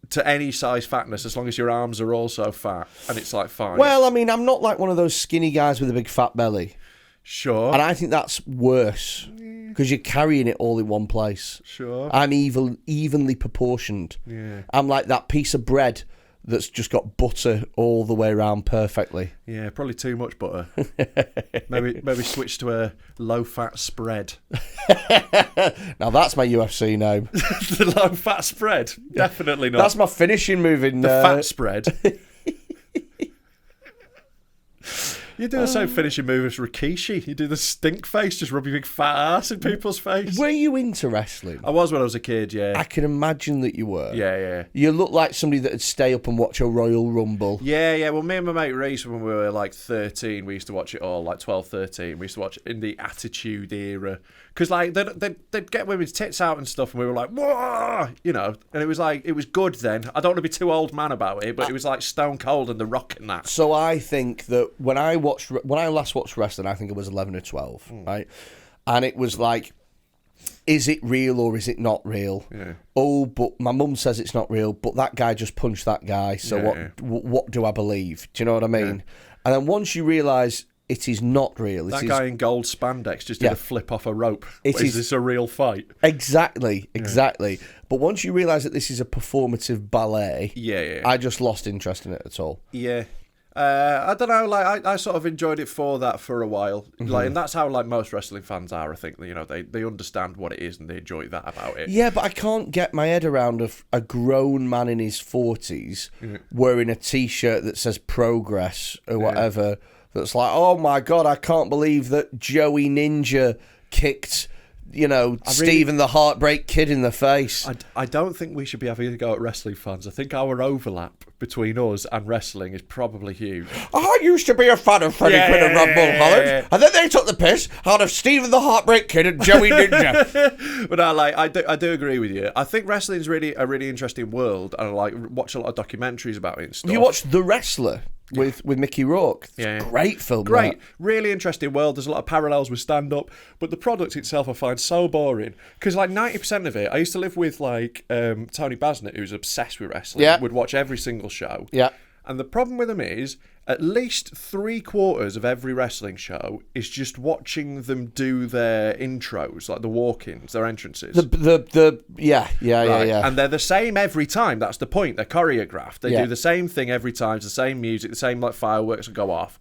to any size fatness as long as your arms are also fat and it's like fine? Well, I mean, I'm not like one of those skinny guys with a big fat belly. Sure. And I think that's worse because you're carrying it all in one place. Sure. I'm evenly proportioned. Yeah. I'm like that piece of bread that's just got butter all the way around perfectly. Yeah, probably too much butter. maybe switch to a low-fat spread. Now that's my UFC name. The low-fat spread? Definitely not. That's my finishing move in... The fat spread. You do the same finishing move as Rikishi. You do the stink face, just rub your big fat ass in people's face. Were you into wrestling? I was when I was a kid, yeah. I can imagine that you were. Yeah. You look like somebody that would stay up and watch a Royal Rumble. Yeah. Well, me and my mate Reese, when we were like 13, we used to watch it all, like 12, 13. We used to watch it in the Attitude Era. Because like they'd get women's tits out and stuff, and we were like, whoa, you know. And it was like, it was good then. I don't want to be too old man about it, but it was like Stone Cold and The Rock and that. So I think that when I last watched wrestling, I think it was 11 or 12, right? And it was like, is it real or is it not real? Yeah. Oh, but my mum says it's not real, but that guy just punched that guy, so what do I believe? Do you know what I mean? Yeah. And then once you realise it is not real. That guy in gold spandex just did a flip off a rope. Is this a real fight? Exactly. But once you realise that this is a performative ballet, yeah, I just lost interest in it at all. Yeah. I don't know, like I sort of enjoyed it for that for a while. Like, and that's how like most wrestling fans are, I think. You know, they understand what it is and they enjoy that about it. Yeah, but I can't get my head around a grown man in his 40s wearing a t-shirt that says progress or whatever. That's like, oh my God, I can't believe that Joey Ninja kicked, Stephen the Heartbreak Kid in the face. I don't think we should be having a go at wrestling fans. I think our overlap between us and wrestling is probably huge. I used to be a fan of Freddy Quinne and Rob Mulholland, and then they took the piss out of Stephen the Heartbreak Kid and Joey Ninja. But I do agree with you. I think wrestling's really a really interesting world, and I watch a lot of documentaries about it and stuff. You watched The Wrestler? With Mickey Rourke. It's a great film. Great. Really interesting world. There's a lot of parallels with stand-up, but the product itself I find so boring. Because like 90% of it, I used to live with like Tony Basnett, who's obsessed with wrestling, would watch every single show. Yeah. And the problem with them is, at least 3/4 of every wrestling show is just watching them do their intros, like the walk-ins, their entrances. Yeah. And they're the same every time. That's the point. They're choreographed. They do the same thing every time. It's the same music, the same like fireworks that go off,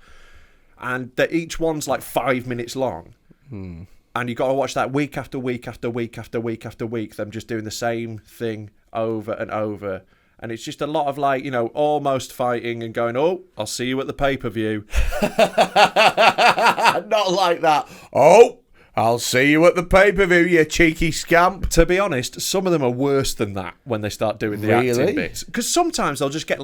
and each one's like 5 minutes long. And you got to watch that week after week after week after week after week. Them just doing the same thing over and over. And it's just a lot of like, almost fighting and going, oh, I'll see you at the pay-per-view. Not like that. Oh, I'll see you at the pay-per-view, you cheeky scamp. To be honest, some of them are worse than that when they start doing the acting bits. Because sometimes they'll just get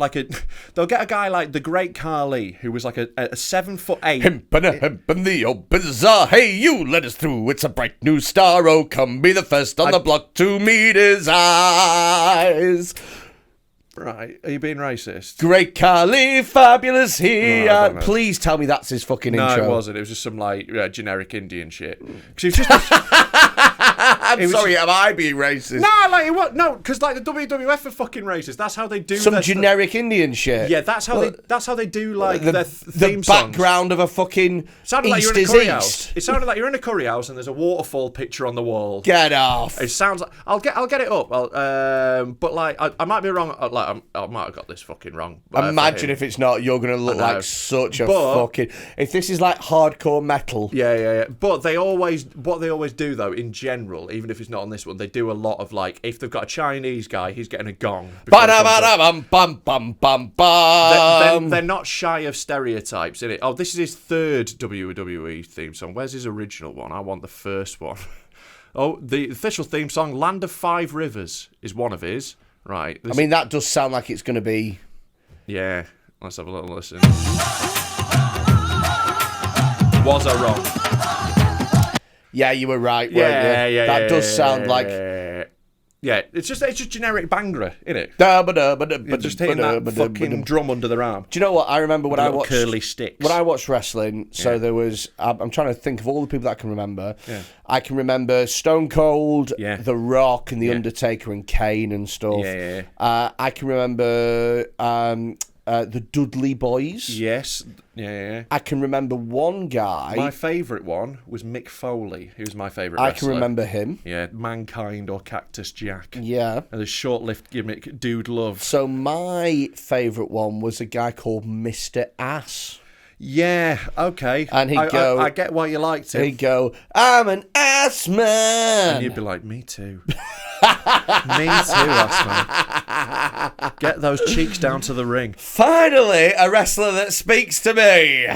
they'll get a guy like the Great Khali, who was like a 7'8". Himp the old bazaar. Hey, you let us through. It's a bright new star. Oh, come be the first on the block to meet his eyes. Right, are you being racist? Great Khali, fabulous he. Please tell me that's his fucking intro. No, it wasn't. It was just some like generic Indian shit. Because he was just I'm sorry, am I being racist? No, like what? No, because like the WWF are fucking racist. That's how they do Some their generic Indian shit. Yeah, that's how they do like the their theme the songs. background of a fucking Sounded like East you're in a is curry East. house. It sounded like you're in a curry house and there's a waterfall picture on the wall. Get off. It sounds like I'll get it up. But like I might be wrong. Like I might have got this fucking wrong. Imagine if it's not, you're going to look I know. like such a But- fucking... If this is like hardcore metal... Yeah. But what they always do though, in general, even if it's not on this one, they do a lot of like if they've got a Chinese guy, he's getting a gong. before he comes up. They're not shy of stereotypes, innit? Oh, this is his third WWE theme song. Where's his original one? I want the first one. Oh, the official theme song, Land of Five Rivers, is one of his. Right. I mean, that does sound like it's going to be... Yeah. Let's have a little listen. Was I wrong? Yeah, you were right, weren't you? That does sound like... Yeah, it's just generic Bhangra, innit? You're Just hitting that fucking drum under their arm. Do you know what? I remember when I Little watched... curly sticks. When I watched wrestling, so there was... I'm trying to think of all the people that I can remember. Yeah. I can remember Stone Cold, Yeah. The Rock, and The Undertaker, and Kane and stuff. Yeah. I can remember the Dudley Boys. Yes. Yeah. I can remember one guy. My favourite one was Mick Foley, who's my favourite I wrestler. can remember him. Yeah, Mankind or Cactus Jack. Yeah. And the short-lived gimmick, Dude Love. So my favourite one was a guy called Mr. Ass. Yeah, okay. And he'd go... I get why you liked it. He'd go, I'm an ass man. And you'd be like, me too. Me too, ass man. Get those cheeks down to the ring. Finally, a wrestler that speaks to me.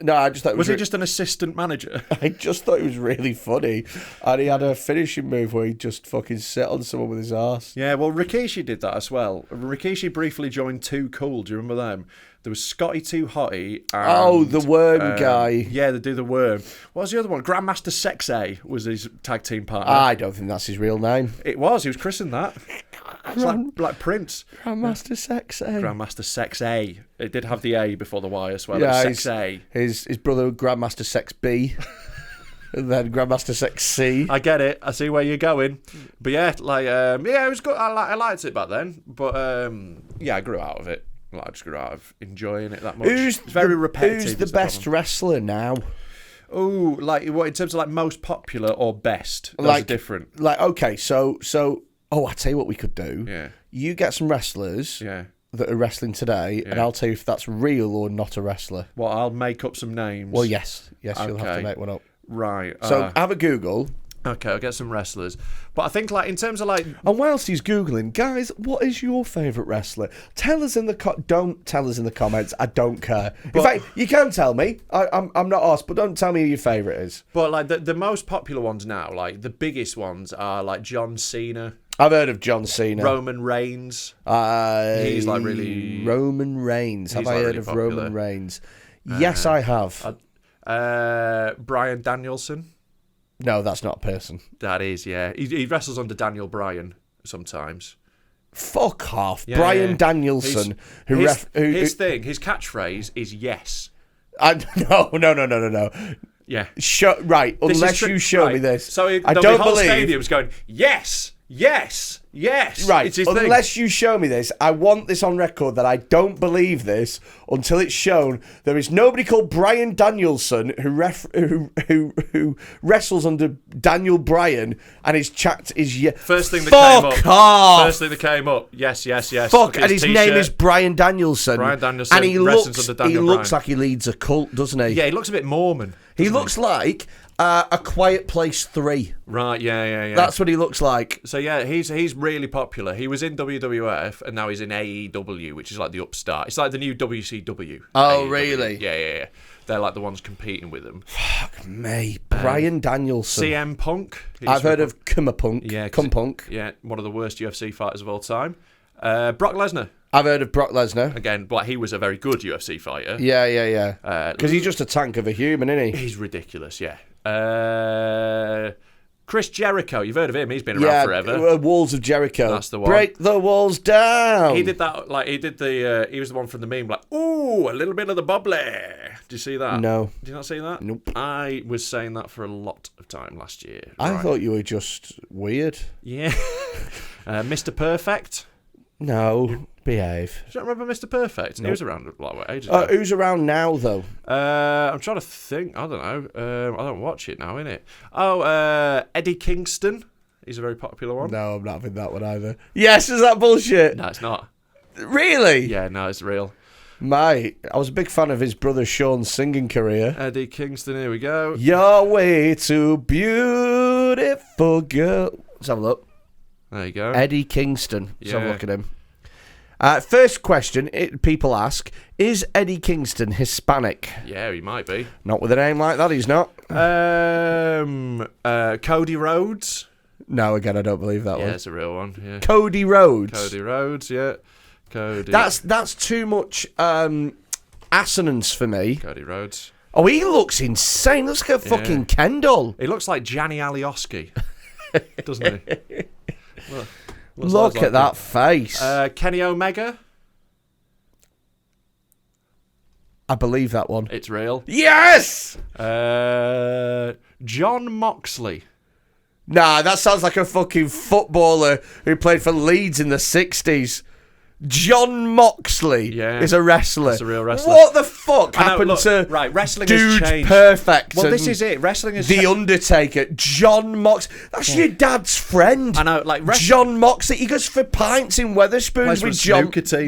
No, I just thought it Was he just an assistant manager? I just thought it was really funny. And he had a finishing move where he'd just fucking sit on someone with his arse. Yeah, well, Rikishi did that as well. Rikishi briefly joined Too Cool. Do you remember them? There was Scotty Too Hottie. And, the worm guy. Yeah, they do the worm. What was the other one? Grandmaster Sex A was his tag team partner. I don't think that's his real name. It was. He was christened that. It's like Prince. Grandmaster Sex A. Grandmaster Sex A. It did have the A before the Y as well. Yeah, It was Sex A. His brother, Grandmaster Sex B. And then Grandmaster Sex C. I get it. I see where you're going. But yeah, like, it was good. I liked it back then. But I grew out of it. Like, I just grew out of enjoying it that much. It's very repetitive. Who's the best wrestler now? Oh, like what in terms of like most popular or best? Those are different. Like, okay, so I tell you what we could do. Yeah. You get some wrestlers that are wrestling today, and I'll tell you if that's real or not a wrestler. Well, I'll make up some names. Well, yes, you'll have Okay. to make one up. Right. So have a Google. Okay, I'll get some wrestlers. But I think, like, in terms of, like... And whilst he's Googling, guys, what is your favourite wrestler? Tell us in the... Don't tell us in the comments. I don't care. In fact, you can tell me. I'm not asked, but don't tell me who your favourite is. But, like, the most popular ones now, like, the biggest ones are, like, John Cena. I've heard of John Cena. Roman Reigns. He's, like, really... Roman Reigns. Have I heard really of popular. Roman Reigns? Yes, I have. Bryan Danielson. No, that's not a person. That is, yeah. He wrestles under Daniel Bryan sometimes. Fuck off. Yeah, Bryan Danielson. His catchphrase is yes. No. Yeah. Right, unless you show me this. So I don't whole believe... stadium's going, yes. Right, It's his thing. unless you show me this, I want this on record that I don't believe this until it's shown. There is nobody called Bryan Danielson who wrestles under Daniel Bryan, and his chat is First thing that Fuck came up. off. First thing that came up. Yes. Fuck, and his name is Bryan Danielson. Bryan Danielson and he wrestles under Daniel looks Bryan. like he leads a cult, doesn't he? Yeah, he looks a bit Mormon. He looks like A Quiet Place 3. Right, yeah. That's what he looks like. So yeah, he's really popular. He was in WWF and now he's in AEW, which is like the upstart. It's like the new WCW. Oh, AEW. really? Yeah. They're like the ones competing with them. Fuck me. Bryan Danielson. CM Punk. I've heard of Punk. Yeah, Punk. Yeah, one of the worst UFC fighters of all time. Brock Lesnar. I've heard of Brock Lesnar. Again, but he was a very good UFC fighter. Yeah. Because he's just a tank of a human, isn't he? He's ridiculous, yeah. Chris Jericho, you've heard of him? He's been around forever. Walls of Jericho. That's the one. Break the walls down. He did that. Like he did the. He was the one from the meme. Like, ooh, a little bit of the bubbly. Did you see that? No. Did you not see that? Nope. I was saying that for a lot of time last year. I thought you were just weird. Yeah. Mr. Perfect. No, behave. Do you not remember Mr. Perfect? Nope. He was around a lot of ages ago. Who's around now, though? I'm trying to think. I don't know. I don't watch it now, innit? Oh, Eddie Kingston. He's a very popular one. No, I'm not having that one either. Yes, is that bullshit? No, it's not. Really? Yeah, no, it's real. Mate, I was a big fan of his brother Sean's singing career. Eddie Kingston, here we go. You're way too beautiful, girl. Let's have a look. There you go. Eddie Kingston. Let's have a Yeah. look at him. First question, people ask, is Eddie Kingston Hispanic? Yeah, he might be. Not with a name like that, he's not. Cody Rhodes. No, again, I don't believe that Yeah, one. it's a real one. Yeah. Cody Rhodes. Cody Rhodes, yeah. Cody. That's too much assonance for me. Cody Rhodes. Oh, he looks insane. Looks like a fucking Kendall. He looks like Gianni Alioski, doesn't he? Look at that face. Kenny Omega. I believe that one. It's real. Yes! John Moxley. Nah, that sounds like a fucking footballer who played for Leeds in the 60s. John Moxley is a wrestler. That's a real wrestler. What the fuck happened to wrestling Dude has changed. Perfect? Well, and this is it. Wrestling is The Undertaker. John Moxley. That's your dad's friend. I know, like John Moxley. He goes for pints in Weatherspoons with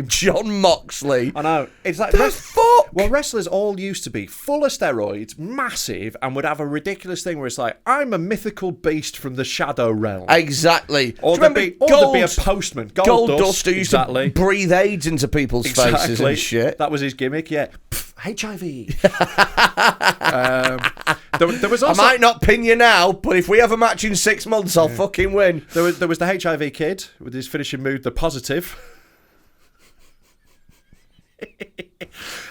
John Moxley. I know. It's like the fuck. Well, wrestlers all used to be full of steroids, massive, and would have a ridiculous thing where it's like, I'm a mythical beast from the shadow realm. Exactly. Or there'd be a postman. Gold who used to breathe AIDS into people's faces and shit. That was his gimmick, yeah. HIV. There was also, I might not pin you now, but if we have a match in 6 months, I'll fucking win. There was the HIV kid with his finishing move, the positive.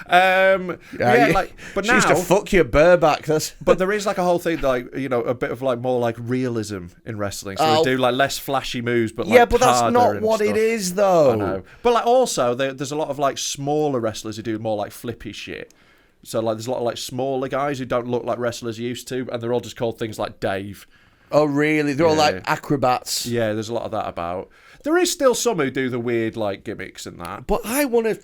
But she now used to fuck your bareback. But there is like a whole thing, like, you know, a bit of like more like realism in wrestling. So they do like less flashy moves, but like but that's not what it is, though. I know. But like also there's a lot of like smaller wrestlers who do more like flippy shit. So like there's a lot of like smaller guys who don't look like wrestlers used to, and they're all just called things like Dave. Oh really? They're all like acrobats. Yeah, there's a lot of that about. There is still some who do the weird like gimmicks and that. But I want to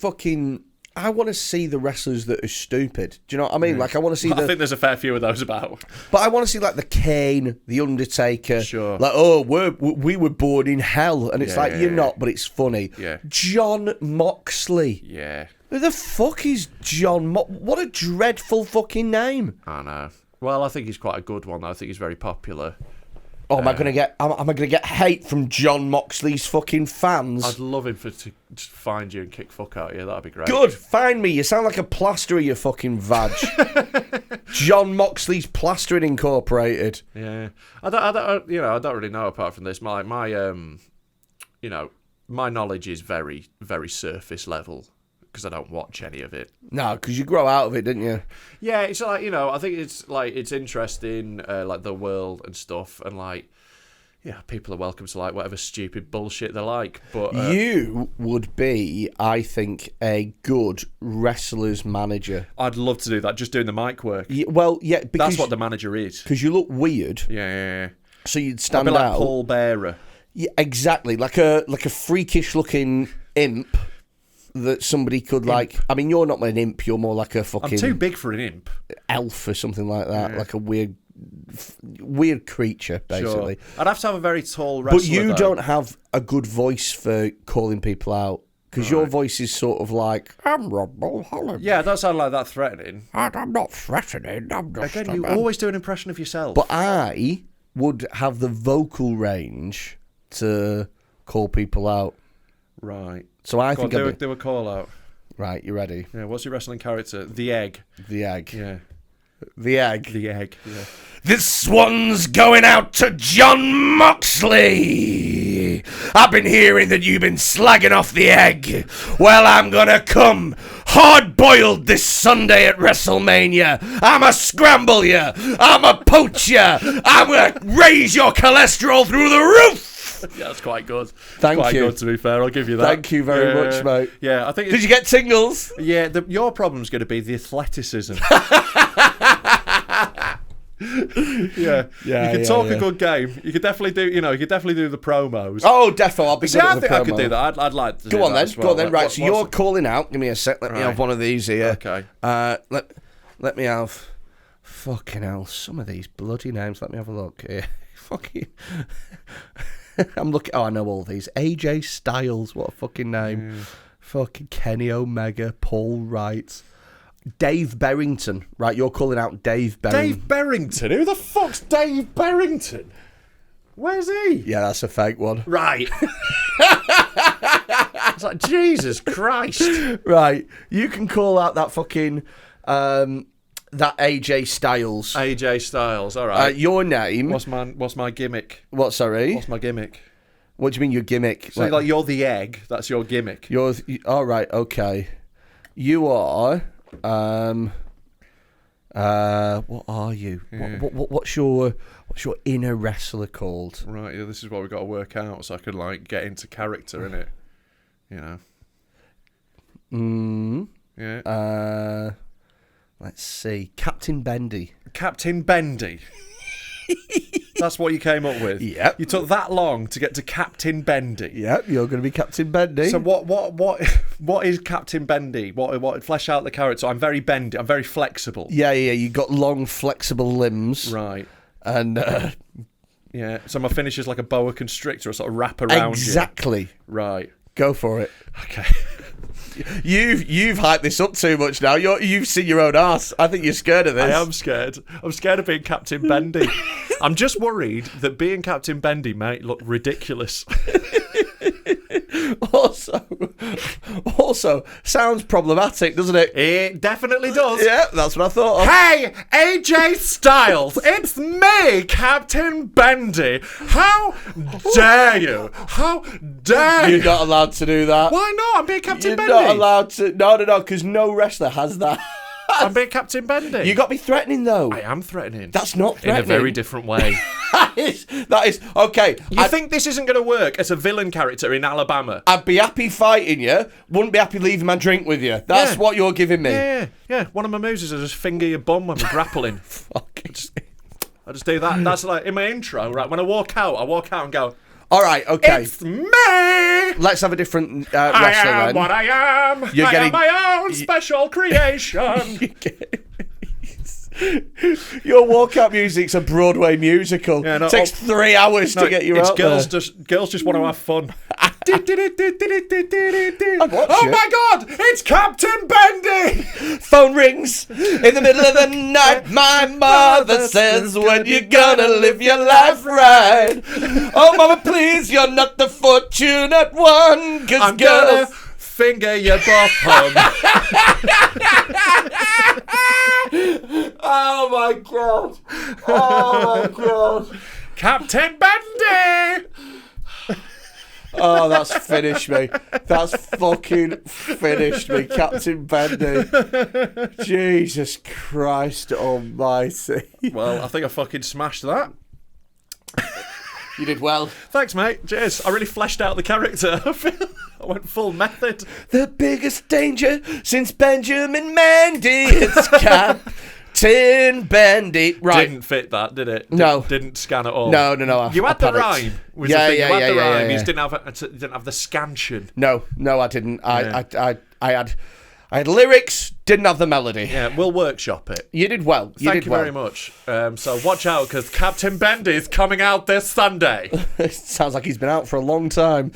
see the wrestlers that are stupid. Do you know what I mean? Like I want to see. I think there's a fair few of those about. But I want to see like the Kane, the Undertaker. Sure. Like we were born in hell, and it's you're not, but it's funny. Yeah. John Moxley. Yeah. Who the fuck is John what a dreadful fucking name. I know. Well, I think he's quite a good one though. I think he's very popular. Oh, am I gonna get hate from John Moxley's fucking fans? I'd love him to find you and kick fuck out of you. That'd be great. Good, find me. You sound like a plasterer, you fucking vag. John Moxley's Plastering Incorporated. Yeah, I don't really know apart from this. My knowledge is very, very surface level because I don't watch any of it. No, because you grow out of it, didn't you? Yeah, it's like, I think it's interesting, like the world and stuff, and like, people are welcome to like whatever stupid bullshit they like. But you would be, I think, a good wrestler's manager. I'd love to do that. Just doing the mic work. Because that's what the manager is. Because you look weird. Yeah. So you'd stand I'd be like out. Paul Bearer. Yeah, exactly. Like a freakish looking imp. That somebody could like. I mean, you're not an imp. You're more like a fucking. I'm too big for an imp. Elf or something like that. Yeah. Like a weird creature, basically. Sure. I'd have to have a very tall wrestler. But you don't have a good voice for calling people out because your voice is sort of like, I'm Rob Mulholland. Yeah, that sound like that threatening. I'm not threatening. I'm just. Again, you always do an impression of yourself. But I would have the vocal range to call people out. Right. So I think do a call out. Right, you ready? Yeah. What's your wrestling character? The Egg. The Egg. Yeah. The Egg. The Egg. Yeah. This one's going out to John Moxley. I've been hearing that you've been slagging off the Egg. Well, I'm gonna come hard-boiled this Sunday at WrestleMania. I'm a scramble you. I'm a poach you. I'm going to raise your cholesterol through the roof. Yeah, that's quite good. Thank quite you. Good, to be fair, I'll give you that. Thank you very much, mate. Yeah, I think. Did you get tingles? Yeah, your problem's going to be the athleticism. Yeah. You can talk a good game. You could definitely do. You could definitely do the promos. Oh, defo. I'll be good at the I think promo. I could do that. I'd like to. Go on then. Well. Go on then. Right. What, So you're calling out. Give me a sec. Let me have one of these here. Okay. Let me have. Fucking hell. Some of these bloody names. Let me have a look here. Fucking. I'm looking. Oh, I know all these. AJ Styles. What a fucking name. Fucking Kenny Omega. Paul Wright. Dave Berrington. Right, you're calling out Dave Berrington. Dave Berrington? Who the fuck's Dave Berrington? Where's he? Yeah, that's a fake one. Right. It's like, Jesus Christ. Right, you can call out that fucking that AJ Styles. AJ Styles. All right. Your name. What's my gimmick? What? Sorry. What's my gimmick? What do you mean your gimmick? So like you're the egg. That's your gimmick. All right. Okay. You are. What are you? Yeah. What's your inner wrestler called? Right. Yeah, this is what we've got to work out so I could like get into character in it. You know. Yeah. Let's see. Captain Bendy. Captain Bendy. That's what you came up with. Yep. You took that long to get to Captain Bendy. Yep. You're going to be Captain Bendy. So what is Captain Bendy? What flesh out the character? I'm very bendy. I'm very flexible. Yeah. You got long, flexible limbs. Right. And yeah. So my finish is like a boa constrictor, a sort of wrap around exactly. you. Right. Go for it. Okay. You've hyped this up too much now. You've seen your own arse. I think you're scared of this. I am scared. I'm scared of being Captain Bendy. I'm just worried that being Captain Bendy might look ridiculous. Also, sounds problematic, doesn't it? It definitely does. Yeah, that's what I thought of. Hey, AJ Styles, it's me, Captain Bendy. How dare you? How dare you? You're not allowed to do that. Why not? I'm being Captain You're Bendy. not allowed to. No, because no wrestler has that. I'm being Captain Bendy. You got me threatening though. I am threatening. That's not threatening. In a very different way. that is okay. You think this isn't going to work as a villain character in Alabama? I'd be happy fighting you. Wouldn't be happy leaving my drink with you. That's what you're giving me. Yeah. One of my moves is I just finger your bum when we're grappling. Fucking. I just do that. That's like in my intro, right? When I walk out and go, all right, okay. It's me! Let's have a different wrestler I am then. what I am. I am my own special creation. Your walkout music's a Broadway musical. Yeah, no, takes 3 hours to get you out girls there. Girls just want to have fun. watch Oh it. my God! It's Captain Bendy! Phone rings in the middle of the night. My mother says, when you gonna live your life right? Oh, mama, please, you're not the fortunate one. Cause I'm girls... gonna finger your bottom. Oh my God. Oh my God. Captain Bendy! Oh, that's finished me. That's fucking finished me, Captain Bendy. Jesus Christ almighty. Well, I think I fucking smashed that. You did well. Thanks, mate. Cheers. I really fleshed out the character. I went full method. The biggest danger since Benjamin Mendy. It's Captain Bendy. Right. Didn't fit that, did it? No. Didn't scan at all. No. You had the panicked. rhyme. Was Yeah, the thing. yeah, You had the yeah, rhyme. yeah, You yeah. just didn't have the scansion. No, I didn't. I had lyrics, didn't have the melody. Yeah, we'll workshop it. You did well. Thank you very much. So watch out, because Captain Bendy's coming out this Sunday. It sounds like he's been out for a long time.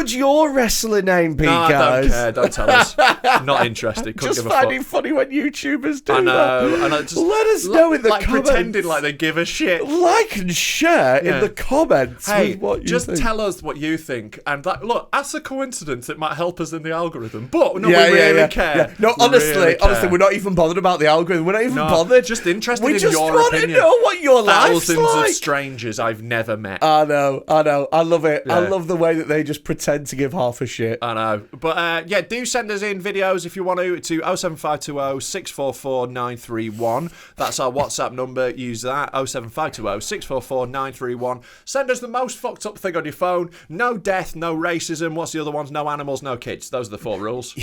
would your wrestler name be, No, I guys? don't care. Don't tell us. Not interested. Couldn't Just give a find fuck. it funny when YouTubers do I know. that. Just Let us know in the like comments. pretending like they give a shit. Like and share in Yeah. the comments. Hey, with what you just think. tell us what you think. And look, as a coincidence, it might help us in the algorithm. But no, Yeah, we yeah, really yeah. care. Yeah. No, We honestly, really care. we're not even bothered about the algorithm. We're not even No, bothered. just interested we in just your want opinion. to know what your life's Thousands like. of strangers I've never met. I know. I love it. I Yeah. love the way that they just pretend to give half a shit. I know. But yeah, do send us in videos if you want to 07520 644 931. That's our WhatsApp number. Use that. 07520 644 931. Send us the most fucked up thing on your phone. No death, no racism. What's the other ones? No animals, no kids. Those are the 4 rules.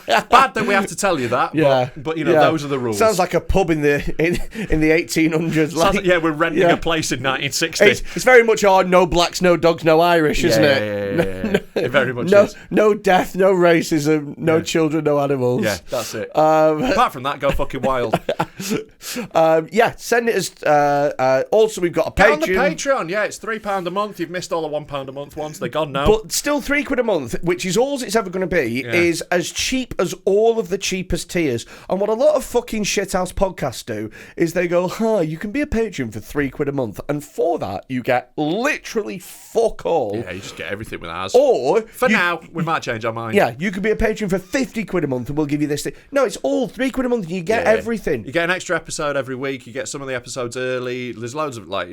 Bad that we have to tell you that. Yeah, But you know, those are the rules. Sounds like a pub in the 1800s. Sounds like, yeah, we're renting yeah. a place in 1960. It's very much no blacks, no dogs, no Irish, isn't it? Yeah. It very much no, is. no death, no racism, no children, no animals. Yeah, that's it. Apart from that, go fucking wild. Send it as. Also, we've got a Get on the Patreon. Patreon, yeah, it's £3 a month. You've missed all the £1 a month ones. They're gone now. But still £3 a month, which is all it's ever going to be, is as cheap as all of the cheapest tiers. And what a lot of fucking shithouse podcasts do is they go, you can be a patron for £3 a month, and for that you get literally fuck all. Yeah, you just get everything with ours. Or For now, we might change our mind. yeah, you could be a patron for £50 a month, and we'll give you this thing. No, it's all £3 a month, and you get Yeah. everything. You get an extra episode every week. You get some of the episodes early. There's loads of we're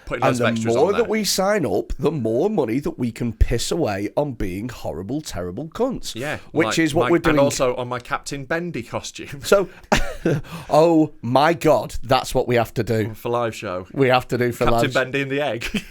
putting And loads of the extras more on there. that we sign up, the more money that we can piss away on being horrible, terrible cunts. yeah, which is what we're doing. And also on my Captain Bendy costume So, oh my God, that's what we have to do. for live show. We have to do for Captain live. Bendy and the Egg.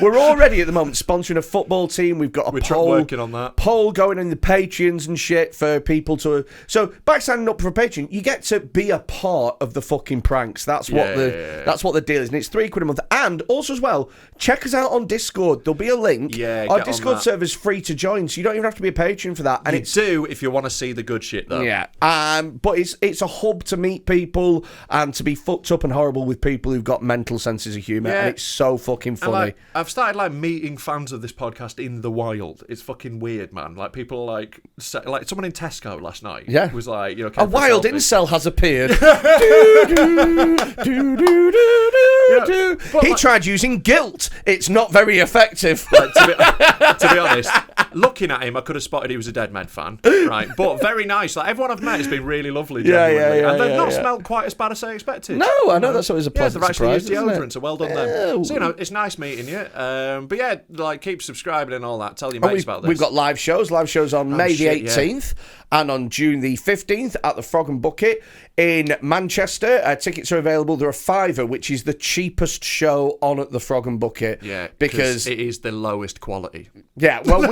We're already at the moment sponsoring a football team. We've got a poll working on that. poll going in the Patreons and shit for people to. So by signing up for a Patreon, you get to be a part of the fucking pranks. That's what that's what the deal is, and it's £3 a month. And also as well, check us out on Discord. There'll be a link. Yeah, our get on Discord that. server's free to join, so you don't even have to be a patron for that. And You do if you want to see the good shit though. yeah, but it's a hub to meet people and to be fucked up and horrible with people who've got mental senses of humour, Yeah. and it's so fucking And, funny. I've started meeting fans of this podcast in the wild. It's fucking weird, man. Like people like someone in Tesco last night. Yeah. was like A came for wild selfie. incel has appeared. He tried using guilt. It's not very effective. Like, to be honest, looking at him, I could have spotted he was a Dead Med fan, right? But very nice. Like everyone I've met has been really lovely, genuinely, and they've not smelled quite as bad as I expected. No, I know that's always a Yeah, pleasant they've actually surprise. used isn't deodorant, it? so well done them. So it's nice meeting you. But yeah, keep subscribing and all that. Tell your mates about this. We've got live shows on May shit, the 18th and on June the 15th at the Frog and Bucket in Manchester. Tickets are available. They're a £5, which is the cheapest show on at the Frog and Bucket. Yeah, because it is the lowest quality. yeah, well,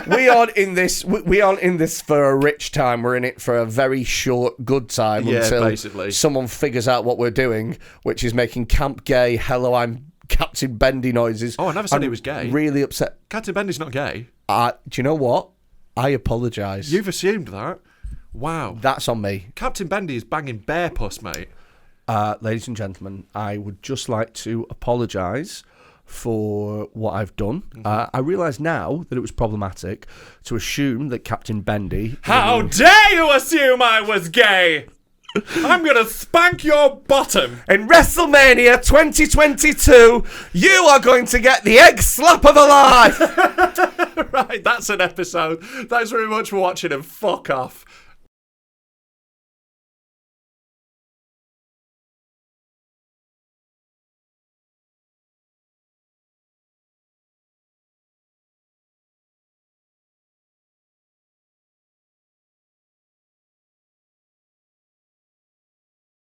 we aren't in this. We aren't in this for a rich time. We're in it for a very short, good time until basically. someone figures out what we're doing, which is making Camp Gay. Hello, I'm Captain Bendy noises. Oh, I never said I'm he was gay. Really upset. Captain Bendy's not gay. Do you know what? I apologise. You've assumed that. Wow. That's on me. Captain Bendy is banging bear puss, mate. Ladies and gentlemen, I would just like to apologise for what I've done. I realise now that it was problematic to assume that Captain Bendy... How dare you assume I was gay? I'm gonna spank your bottom. In WrestleMania 2022, you are going to get the egg slap of a life! Right, that's an episode. Thanks very much for watching and fuck off.